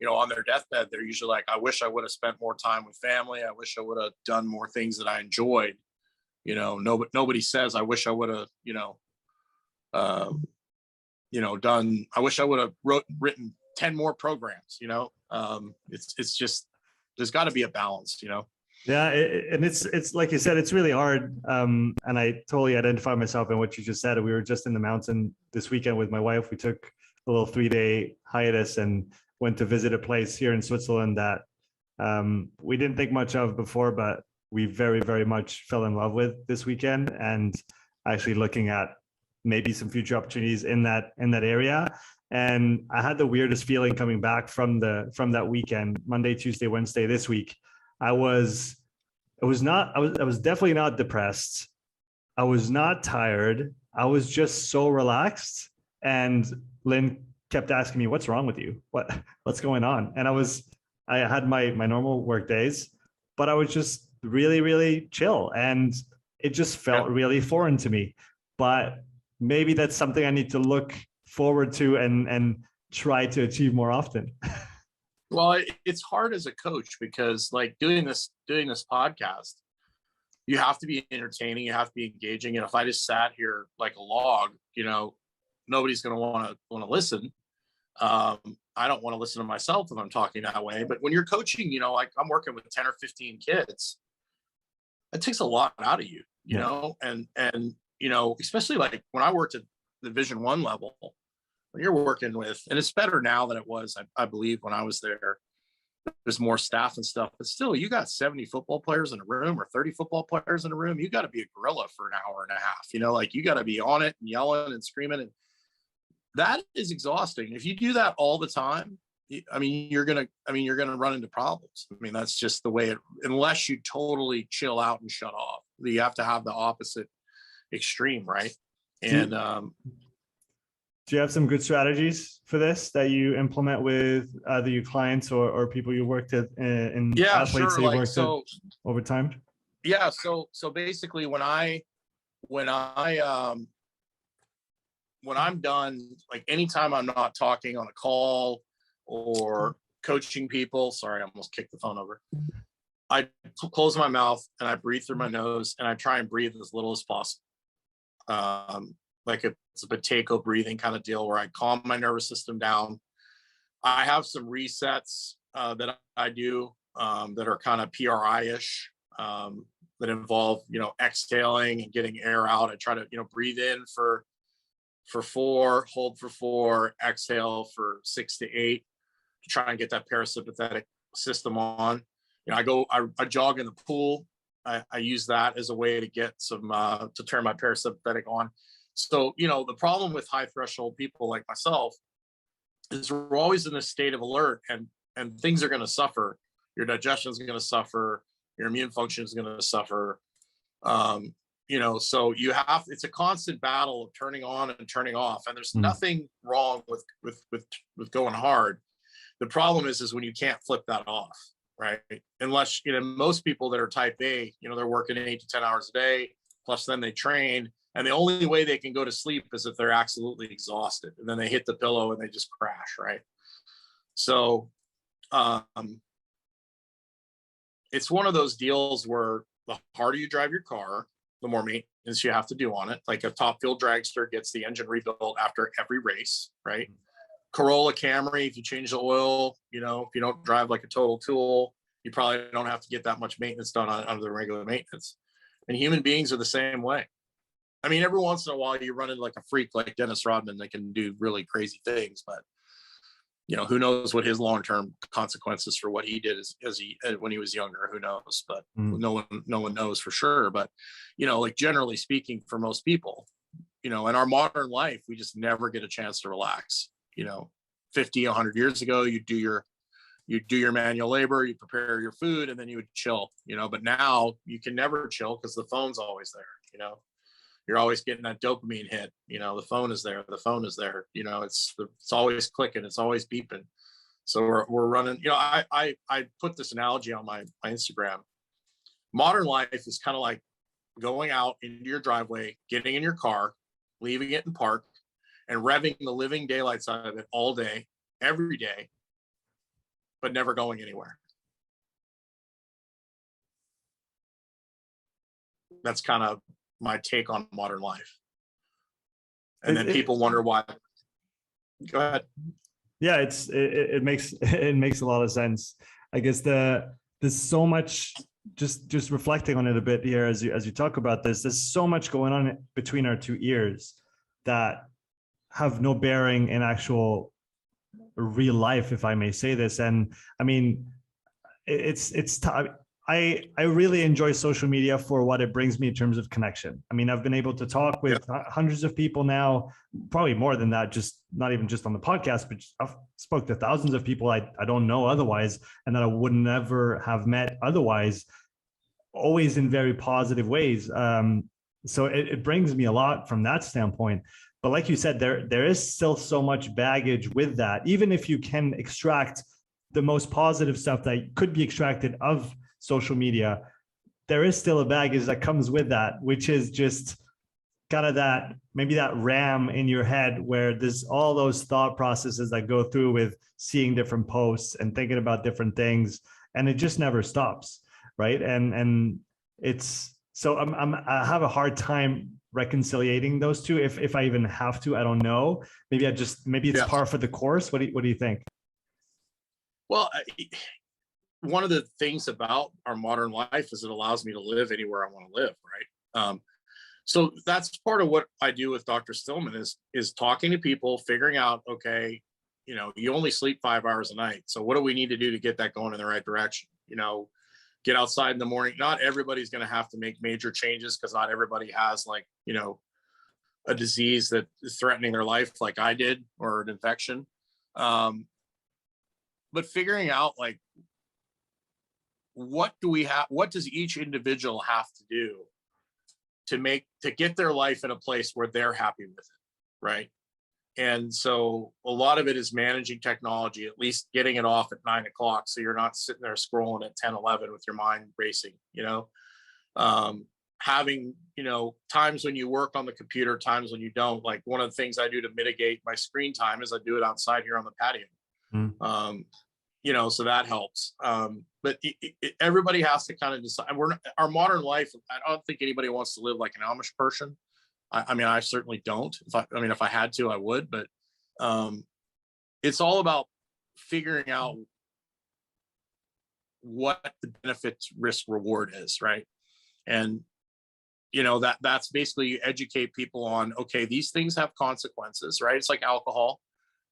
on their deathbed, they're usually like, I wish I would have spent more time with family. I wish I would have done more things that I enjoyed. Nobody says, I wish I would have, done, I wish I would have written 10 more programs, it's just, there's got to be a balance. Yeah, and it's like you said, it's really hard. And I totally identify myself in what you just said. We were just in the mountain this weekend with my wife. We took a little 3-day hiatus and went to visit a place here in Switzerland that we didn't think much of before, but we very, very much fell in love with this weekend, and actually looking at maybe some future opportunities in that area. And I had the weirdest feeling coming back from that weekend, Monday, Tuesday, Wednesday this week. I was definitely not depressed. I was not tired. I was just so relaxed. And Lynn kept asking me, "What's wrong with you? What's going on?" And I had my normal work days, but I was just really, really chill, and it just felt really foreign to me. But maybe that's something I need to look forward to and try to achieve more often. Well, it's hard as a coach because, like, doing this podcast, you have to be entertaining, you have to be engaging. And if I just sat here like a log, nobody's going to want to listen. I don't want to listen to myself if I'm talking that way. But when you're coaching, like I'm working with 10 or 15 kids, it takes a lot out of you, and especially like when I worked at the Division I level, when you're working with, and it's better now than it was, I believe, when I was there. There's more staff and stuff, but still, you got 70 football players in a room or 30 football players in a room. You got to be a gorilla for an hour and a half. Like you got to be on it and yelling and screaming, and that is exhausting. If you do that all the time, you're gonna run into problems. That's just the way it. Unless you totally chill out and shut off, you have to have the opposite extreme, right? And do you have some good strategies for this that you implement with either your clients or people you worked at in athletes sure. that you worked at over time? Yeah. So basically when I'm done, like anytime I'm not talking on a call or coaching people, sorry, I almost kicked the phone over. I close my mouth and I breathe through my nose, and I try and breathe as little as possible. Like it's a potato breathing kind of deal where I calm my nervous system down. I have some resets that I do that are kind of PRI-ish, that involve, exhaling and getting air out. I try to, breathe in for 4, hold for 4, exhale for 6 to 8 to try and get that parasympathetic system on. I jog in the pool. I use that as a way to get some to turn my parasympathetic on. So, the problem with high threshold people like myself is we're always in a state of alert, and things are going to suffer. Your digestion is going to suffer. Your immune function is going to suffer. so it's a constant battle of turning on and turning off, and there's nothing wrong with going hard. The problem is when you can't flip that off, right? Unless, most people that are type A, they're working 8 to 10 hours a day, plus then they train, and the only way they can go to sleep is if they're absolutely exhausted, and then they hit the pillow and they just crash, right? So it's one of those deals where the harder you drive your car, the more maintenance you have to do on it. Like a top fuel dragster gets the engine rebuilt after every race, right? Corolla Camry, if you change the oil, if you don't drive like a total tool, you probably don't have to get that much maintenance done under the regular maintenance. And human beings are the same way. I mean, every once in a while you run into like a freak like Dennis Rodman that can do really crazy things, but who knows what his long-term consequences for what he did when he was younger, who knows, but no one knows for sure. But, like generally speaking, for most people, in our modern life, we just never get a chance to relax. 50, 100 years ago, you do your manual labor, you prepare your food, and then you would chill, but now you can never chill because the phone's always there. You're always getting that dopamine hit. The phone is there. It's always clicking. It's always beeping. So we're running. I put this analogy on my Instagram. Modern life is kind of like going out into your driveway, getting in your car, leaving it in park, and revving the living daylights out of it all day, every day, but never going anywhere. That's kind of my take on modern life. And then people wonder why. Go ahead. Yeah, it makes a lot of sense. I guess there's so much, just reflecting on it a bit here as you talk about this, there's so much going on between our two ears that have no bearing in actual real life, if I may say this. And I mean, I really enjoy social media for what it brings me in terms of connection. I mean, I've been able to talk with hundreds of people now, probably more than that, just not even just on the podcast, but I've spoke to thousands of people I don't know otherwise, and that I would never have met otherwise, always in very positive ways. So it brings me a lot from that standpoint. But like you said, there is still so much baggage with that. Even if you can extract the most positive stuff that could be extracted of social media, there is still a baggage that comes with that, which is just kind of that, maybe that RAM in your head where there's all those thought processes that go through with seeing different posts and thinking about different things, and it just never stops, right? And it's, so I have a hard time reconciliating those two, if I even have to. I don't know. Maybe it's par for the course. What do you think? Well, one of the things about our modern life is it allows me to live anywhere I want to live, right? So that's part of what I do with Dr. Stillman is talking to people, figuring out, okay, you only sleep 5 hours a night. So what do we need to do to get that going in the right direction? Get outside in the morning. Not everybody's going to have to make major changes because not everybody has a disease that is threatening their life like I did, or an infection. But figuring out what does each individual have to do to get their life in a place where they're happy with it, right? And so a lot of it is managing technology, at least getting it off at 9 o'clock, so you're not sitting there scrolling at 10, 11 with your mind racing, having, times when you work on the computer, times when you don't. Like one of the things I do to mitigate my screen time is I do it outside here on the patio. So that helps. But everybody has to kind of decide. Our modern life, I don't think anybody wants to live like an Amish person. I mean, I certainly don't. If I had to, I would. But it's all about figuring out what the benefit risk reward is, right? And that's basically, you educate people on, okay, these things have consequences, right? It's like alcohol.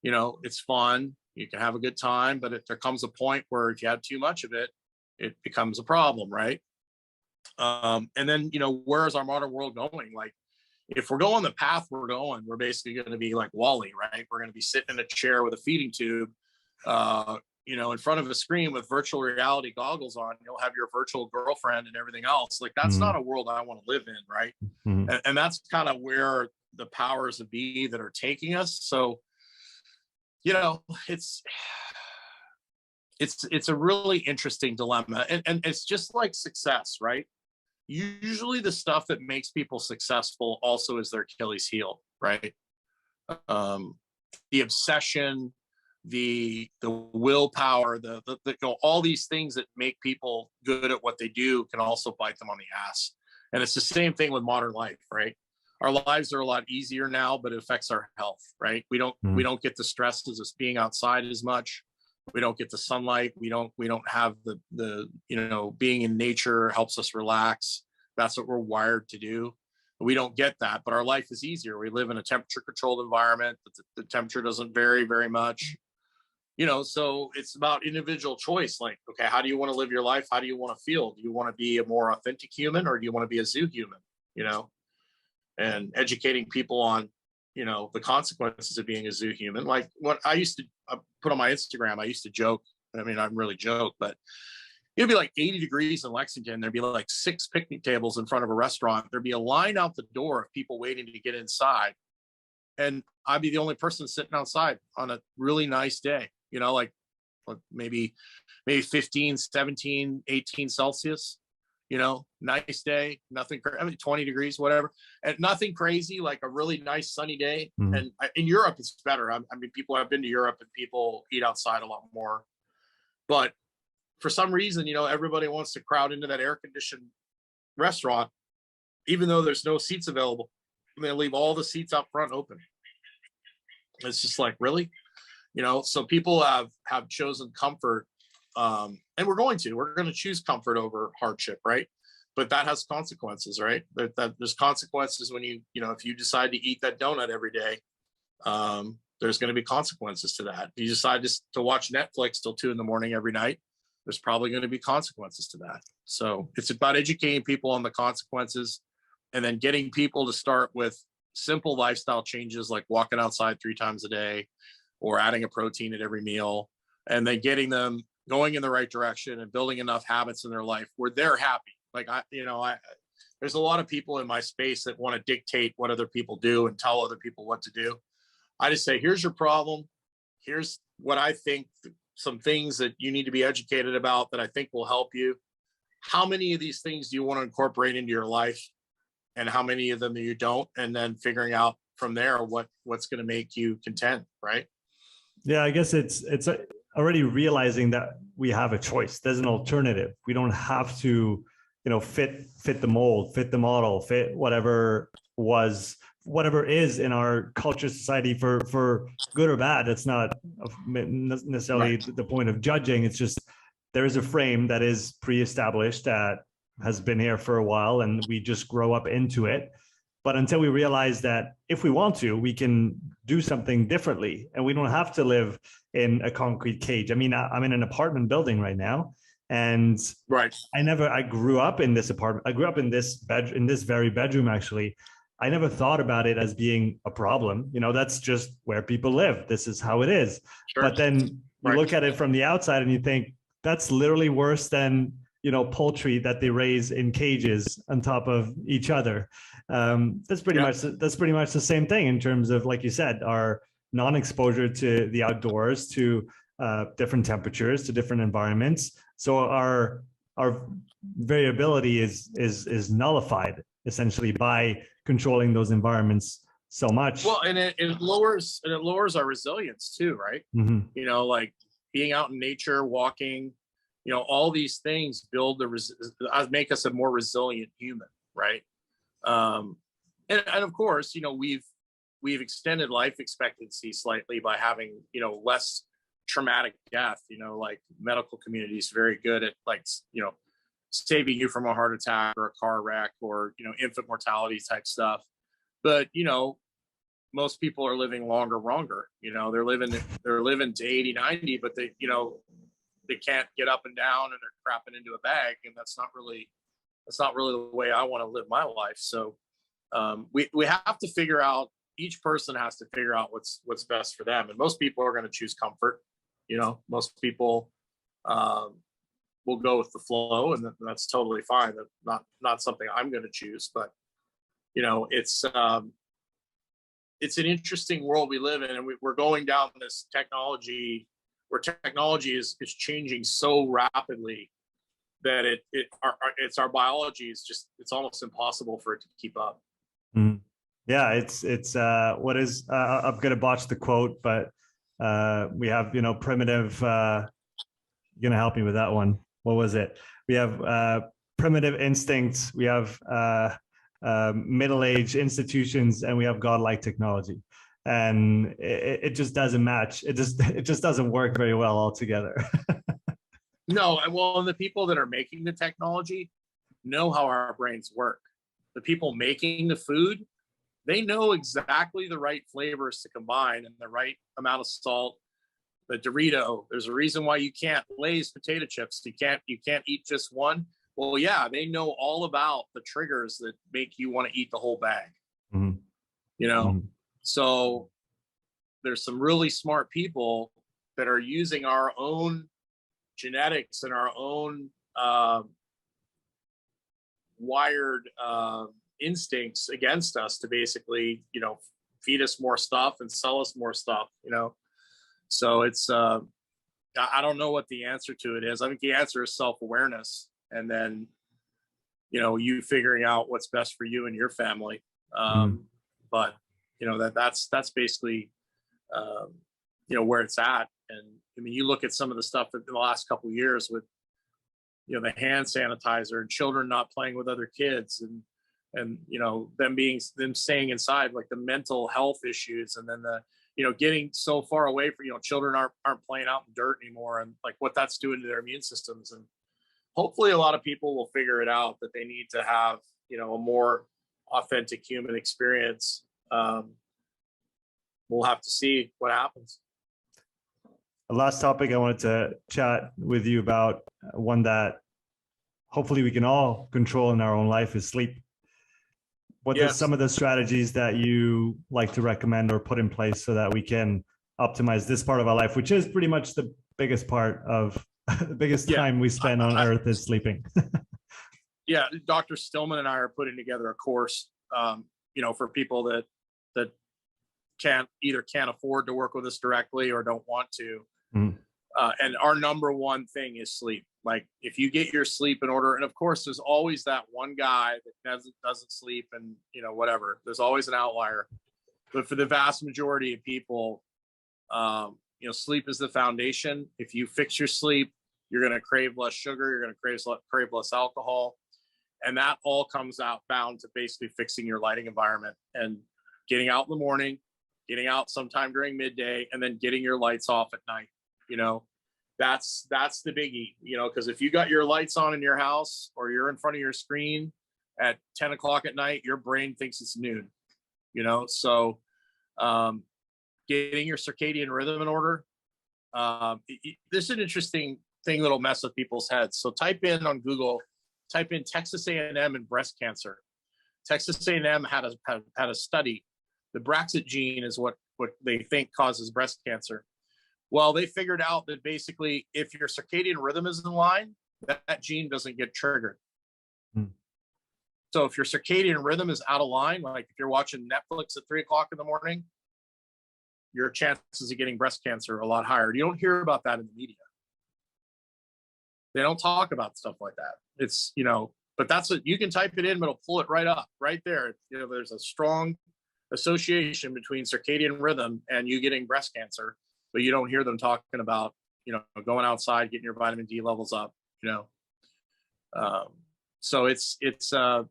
It's fun, you can have a good time, but there comes a point where if you have too much of it, it becomes a problem, right? And then where is our modern world going? Like, if we're going the path we're going, we're basically going to be like Wall-E, right? We're going to be sitting in a chair with a feeding tube, in front of a screen with virtual reality goggles on. You'll have your virtual girlfriend and everything else. Like, that's not a world I want to live in, right? And that's kind of where the powers that be that are taking us. So, it's a really interesting dilemma, and it's just like success, right? Usually the stuff that makes people successful also is their Achilles heel, right? The obsession, the willpower, the all these things that make people good at what they do can also bite them on the ass. And it's the same thing with modern life, right? Our lives are a lot easier now, but it affects our health, right? We don't get the stresses of being outside as much. We don't get the sunlight. We don't have the being in nature helps us relax. That's what we're wired to do. We don't get that, but our life is easier. We live in a temperature controlled environment. The temperature doesn't vary very much. So it's about individual choice. Like, okay, how do you want to live your life? How do you want to feel? Do you want to be a more authentic human, or do you want to be a zoo human? And educating people on, the consequences of being a zoo human. Like, what I used to put on my Instagram, I used to joke. I mean, I really joke, but it'd be like 80 degrees in Lexington. There'd be like 6 picnic tables in front of a restaurant. There'd be a line out the door of people waiting to get inside. And I'd be the only person sitting outside on a really nice day, like maybe 15, 17, 18 Celsius, nice day, nothing, 20 degrees, whatever. And nothing crazy, like a really nice sunny day. And in Europe, it's better. I mean, people have been to Europe and people eat outside a lot more. But for some reason, everybody wants to crowd into that air-conditioned restaurant, even though there's no seats available. And they leave all the seats out front open. It's just like, really? So people have chosen comfort, and we're going to choose comfort over hardship, right? But that has consequences, right? There's consequences when if you decide to eat that donut every day, there's going to be consequences to that. If you decide to watch Netflix till 2 a.m. every night, there's probably going to be consequences to that. So it's about educating people on the consequences, and then getting people to start with simple lifestyle changes, like walking outside 3 times a day, or adding a protein at every meal, and then getting them going in the right direction and building enough habits in their life where they're happy. Like, there's a lot of people in my space that want to dictate what other people do and tell other people what to do. I just say, here's your problem. Here's what I think, some things that you need to be educated about that I think will help you. How many of these things do you want to incorporate into your life, and how many of them you don't? And then figuring out from there what's going to make you content, right? Yeah, I guess it's already realizing that we have a choice. There's an alternative. We don't have to, fit the mold, fit the model, fit whatever is in our culture, society, for good or bad. It's not necessarily right. The point of judging. It's just, there is a frame that is pre-established, that has been here for a while, and we just grow up into it. But until we realize that if we want to, we can do something differently, and we don't have to live in a concrete cage. I mean, I'm in an apartment building right now, and right. I grew up in this apartment. I grew up in this very bedroom, actually. I never thought about it as being a problem. That's just where people live. This is how it is. Sure. But then you look at it from the outside and you think, that's literally worse than poultry that they raise in cages on top of each other. That's pretty much the same thing in terms of, like you said, our non-exposure to the outdoors, to different temperatures, to different environments. So our variability is nullified essentially by controlling those environments so much. Well, and it lowers our resilience too, right? Mm-hmm. Like being out in nature, walking. All these things make us a more resilient human, right? And of course, we've extended life expectancy slightly by having, less traumatic death. Like medical community is very good at saving you from a heart attack or a car wreck or, infant mortality type stuff. But, most people are living longer. They're living to 80, 90, but they can't get up and down, and they're crapping into a bag. And that's not really the way I want to live my life. So we have to figure out, each person has to figure out what's best for them. And most people are going to choose comfort. Most people will go with the flow, and that's totally fine. That's not something I'm going to choose, but it's an interesting world we live in, and we're going down this technology where technology is changing so rapidly that it's our biology is it's almost impossible for it to keep up. Mm. Yeah, it's what is I'm gonna botch the quote, but we have primitive. You're gonna help me with that one. What was it? We have primitive instincts. We have middle-aged institutions, and we have godlike technology, and it just doesn't match. It just doesn't work very well altogether. No, well, and the people that are making the technology know how our brains work. The people making the food, they know exactly the right flavors to combine and the right amount of salt. The Dorito, there's a reason why you can't Lay's potato chips. You can't eat just one. Well, yeah, they know all about the triggers that make you want to eat the whole bag. Mm-hmm. Mm-hmm. So there's some really smart people that are using our own genetics and our own wired instincts against us to basically, feed us more stuff and sell us more stuff, So it's, I don't know what the answer to it is. I think the answer is self-awareness, and then, you figuring out what's best for you and your family. But, that's basically, where it's at. And I mean, you look at some of the stuff in the last couple of years with, the hand sanitizer and children not playing with other kids, and them staying inside, like the mental health issues, and then the, getting so far away from, children aren't playing out in dirt anymore, and like what that's doing to their immune systems. And hopefully a lot of people will figure it out that they need to have, a more authentic human experience. We'll have to see what happens. The last topic I wanted to chat with you about, one that hopefully we can all control in our own life, is sleep. What are some of the strategies that you like to recommend or put in place so that we can optimize this part of our life, which is pretty much the biggest part of the biggest time we spend on earth is sleeping? Yeah, Dr. Stillman and I are putting together a course, for people that can't afford to work with us directly or don't want to. And our number one thing is sleep. Like, if you get your sleep in order, and of course there's always that one guy that doesn't sleep, and whatever, there's always an outlier, but for the vast majority of people, sleep is the foundation. If you fix your sleep, you're going to crave less sugar, you're going to crave less alcohol, and that all comes out bound to basically fixing your lighting environment and getting out in the morning, getting out sometime during midday, and then getting your lights off at night. That's the biggie, because if you got your lights on in your house or you're in front of your screen at 10 o'clock at night, your brain thinks it's noon, so getting your circadian rhythm in order. This is an interesting thing that'll mess with people's heads. So type in on Google, Texas A&M and breast cancer. Texas A&M had a study. The Braxit gene is what they think causes breast cancer. Well, they figured out that basically if your circadian rhythm is in line, that gene doesn't get triggered. So if your circadian rhythm is out of line, like if you're watching Netflix at 3 o'clock in the morning, your chances of getting breast cancer are a lot higher. You don't hear about that in the media. They don't talk about stuff like that. It's, but that's what you can type it in, but it'll pull it right up right there. There's a strong association between circadian rhythm and you getting breast cancer, but you don't hear them talking about, going outside, getting your vitamin D levels up, so it's a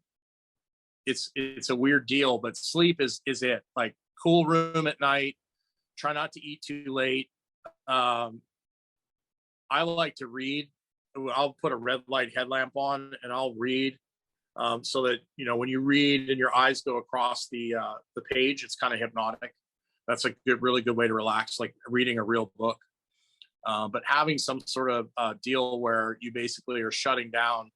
weird deal, but sleep is it. Like, cool room at night, try not to eat too late. I like to read. I'll put a red light headlamp on and I'll read, so that, when you read and your eyes go across the page, it's kind of hypnotic. That's a really good way to relax, like reading a real book. But having some sort of deal where you basically are shutting down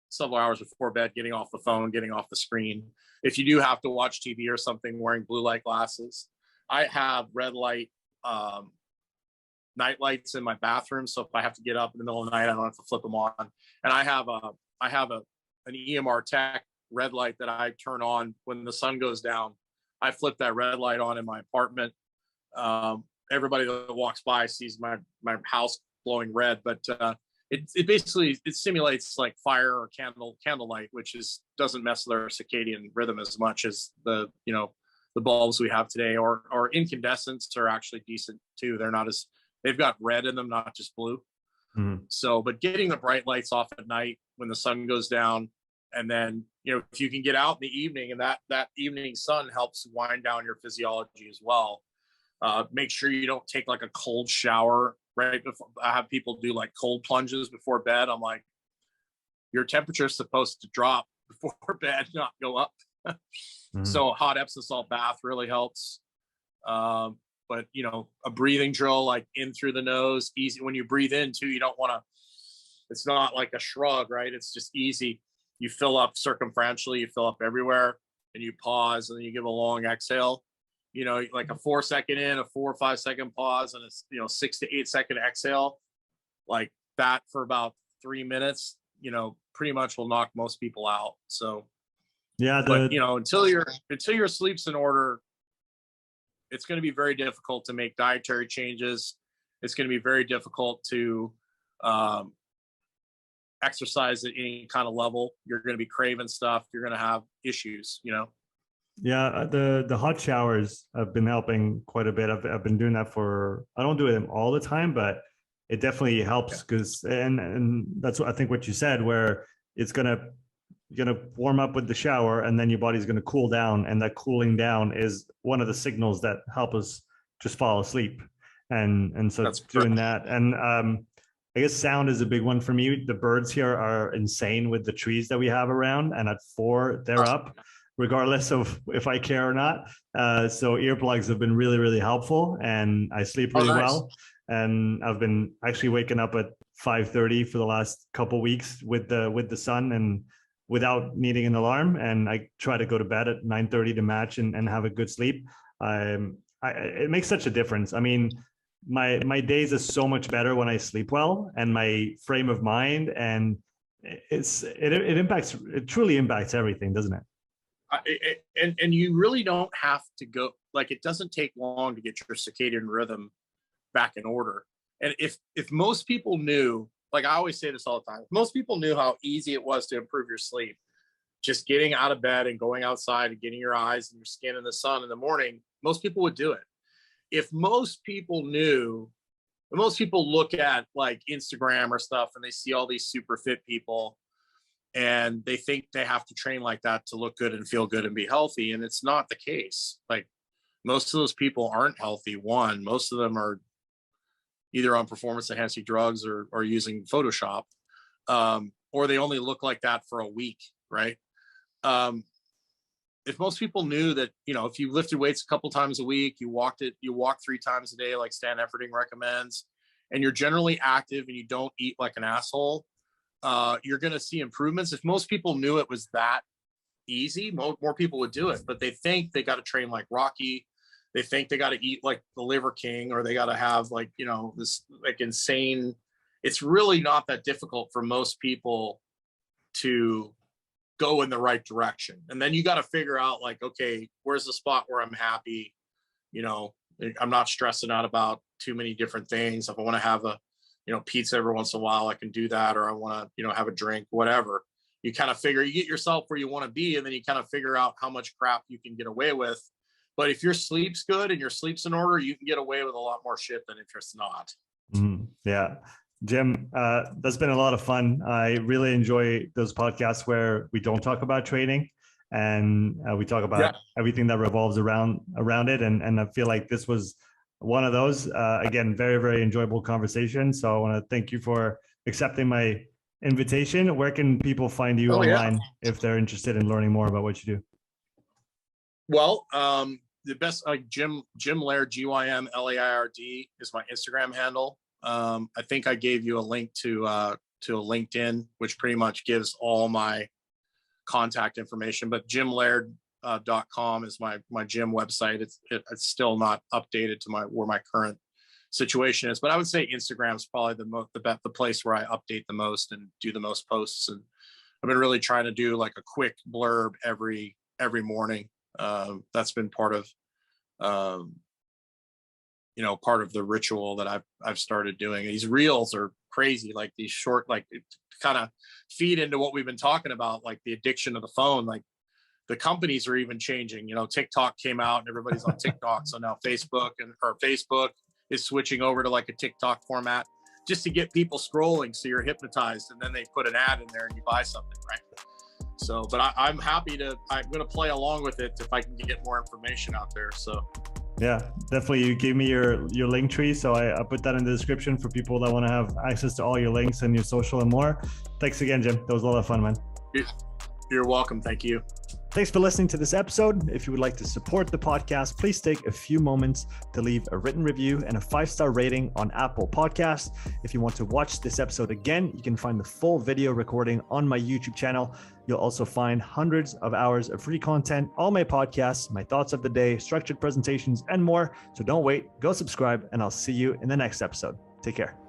several hours before bed, getting off the phone, getting off the screen. If you do have to watch TV or something, wearing blue light glasses. I have red light night lights in my bathroom. So if I have to get up in the middle of the night, I don't have to flip them on. And I have an EMR Tech red light that I turn on when the sun goes down. I flip that red light on in my apartment. Everybody that walks by sees my house glowing red, but it basically simulates like fire or candlelight, which doesn't mess with our circadian rhythm as much as the bulbs we have today, or incandescents are actually decent too. They've got red in them, not just blue. Mm-hmm. So, but getting the bright lights off at night when the sun goes down, and then, if you can get out in the evening, and that evening sun helps wind down your physiology as well. Make sure you don't take like a cold shower right before. I have people do like cold plunges before bed. I'm like, your temperature is supposed to drop before bed, not go up. Mm-hmm. So a hot Epsom salt bath really helps. But a breathing drill, like in through the nose, easy. When you breathe in too, you don't want to, it's not like a shrug, right? It's just easy. You fill up circumferentially, you fill up everywhere, and you pause, and then you give a long exhale. Like a 4 second in, a 4 or 5 second pause, and a 6 to 8 second exhale, like that for about 3 minutes. Pretty much will knock most people out. So yeah, but until your sleep's in order, it's going to be very difficult to make dietary changes. It's going to be very difficult to exercise at any kind of level. You're going to be craving stuff. You're going to have issues. Yeah, the hot showers have been helping quite a bit. I've been doing that I don't do them all the time, but it definitely helps because and that's what I think what you said, where it's you're gonna warm up with the shower, and then your body's gonna cool down, and that cooling down is one of the signals that help us just fall asleep. And so that's doing that. And I guess sound is a big one for me. The birds here are insane with the trees that we have around, and at 4 they're up, regardless of if I care or not. So earplugs have been really, really helpful, and I sleep really well. And I've been actually waking up at 5:30 for the last couple of weeks with the sun and without needing an alarm. And I try to go to bed at 9:30 to match and have a good sleep. It makes such a difference. I mean, my days are so much better when I sleep well, and my frame of mind, and it truly impacts everything, doesn't it? And you really don't have to go, like, it doesn't take long to get your circadian rhythm back in order. And if most people knew, like I always say this all the time, if most people knew how easy it was to improve your sleep, just getting out of bed and going outside and getting your eyes and your skin in the sun in the morning, most people would do it. If most people knew, most people look at like Instagram or stuff and they see all these super fit people and they think they have to train like that to look good and feel good and be healthy. And it's not the case. Like, most of those people aren't healthy. One, most of them are either on performance enhancing drugs or using Photoshop, or they only look like that for a week, right? If most people knew that, if you lifted weights a couple times a week, you walk 3 times a day, like Stan Efferding recommends, and you're generally active and you don't eat like an asshole, you're going to see improvements. If most people knew it was that easy, more people would do it. But they think they got to train like Rocky. They think they got to eat like the Liver King, or they got to have like, this like insane. It's really not that difficult for most people to go in the right direction. And then you got to figure out like, okay, where's the spot where I'm happy? I'm not stressing out about too many different things. If I want to have a, pizza every once in a while, I can do that. Or I want to, have a drink, whatever. You kind of you get yourself where you want to be, and then you kind of figure out how much crap you can get away with. But if your sleep's good and your sleep's in order, you can get away with a lot more shit than if it's not. Mm-hmm. Yeah. Jim, that's been a lot of fun. I really enjoy those podcasts where we don't talk about training and we talk about everything that revolves around it. And I feel like this was one of those. Again, very, very enjoyable conversation. So I want to thank you for accepting my invitation. Where can people find you online if they're interested in learning more about what you do? Well, the best, Jim Laird, GYMLAIRD is my Instagram handle. I think I gave you a link to a LinkedIn, which pretty much gives all my contact information. But Jim Laird .com is my gym website. It's still not updated to where my current situation is, but I would say Instagram is probably the place where I update the most and do the most posts. And I've been really trying to do like a quick blurb every morning. That's been part of part of the ritual that I've started doing. These reels are crazy, like these short, like kind of feed into what we've been talking about, like the addiction of the phone. Like the companies are even changing. TikTok came out and everybody's on TikTok. So now Facebook is switching over to like a TikTok format just to get people scrolling. So you're hypnotized, and then they put an ad in there and you buy something, right? So, but I'm happy I'm going to play along with it if I can get more information out there. So yeah, definitely. You gave me your link tree, so I put that in the description for people that want to have access to all your links and your social and more. Thanks again, Jim. That was a lot of fun, man. You're welcome. Thank you. Thanks for listening to this episode. If you would like to support the podcast, please take a few moments to leave a written review and a 5-star rating on Apple Podcasts. If you want to watch this episode again, you can find the full video recording on my YouTube channel. You'll also find hundreds of hours of free content, all my podcasts, my thoughts of the day, structured presentations, and more. So don't wait, go subscribe, and I'll see you in the next episode. Take care.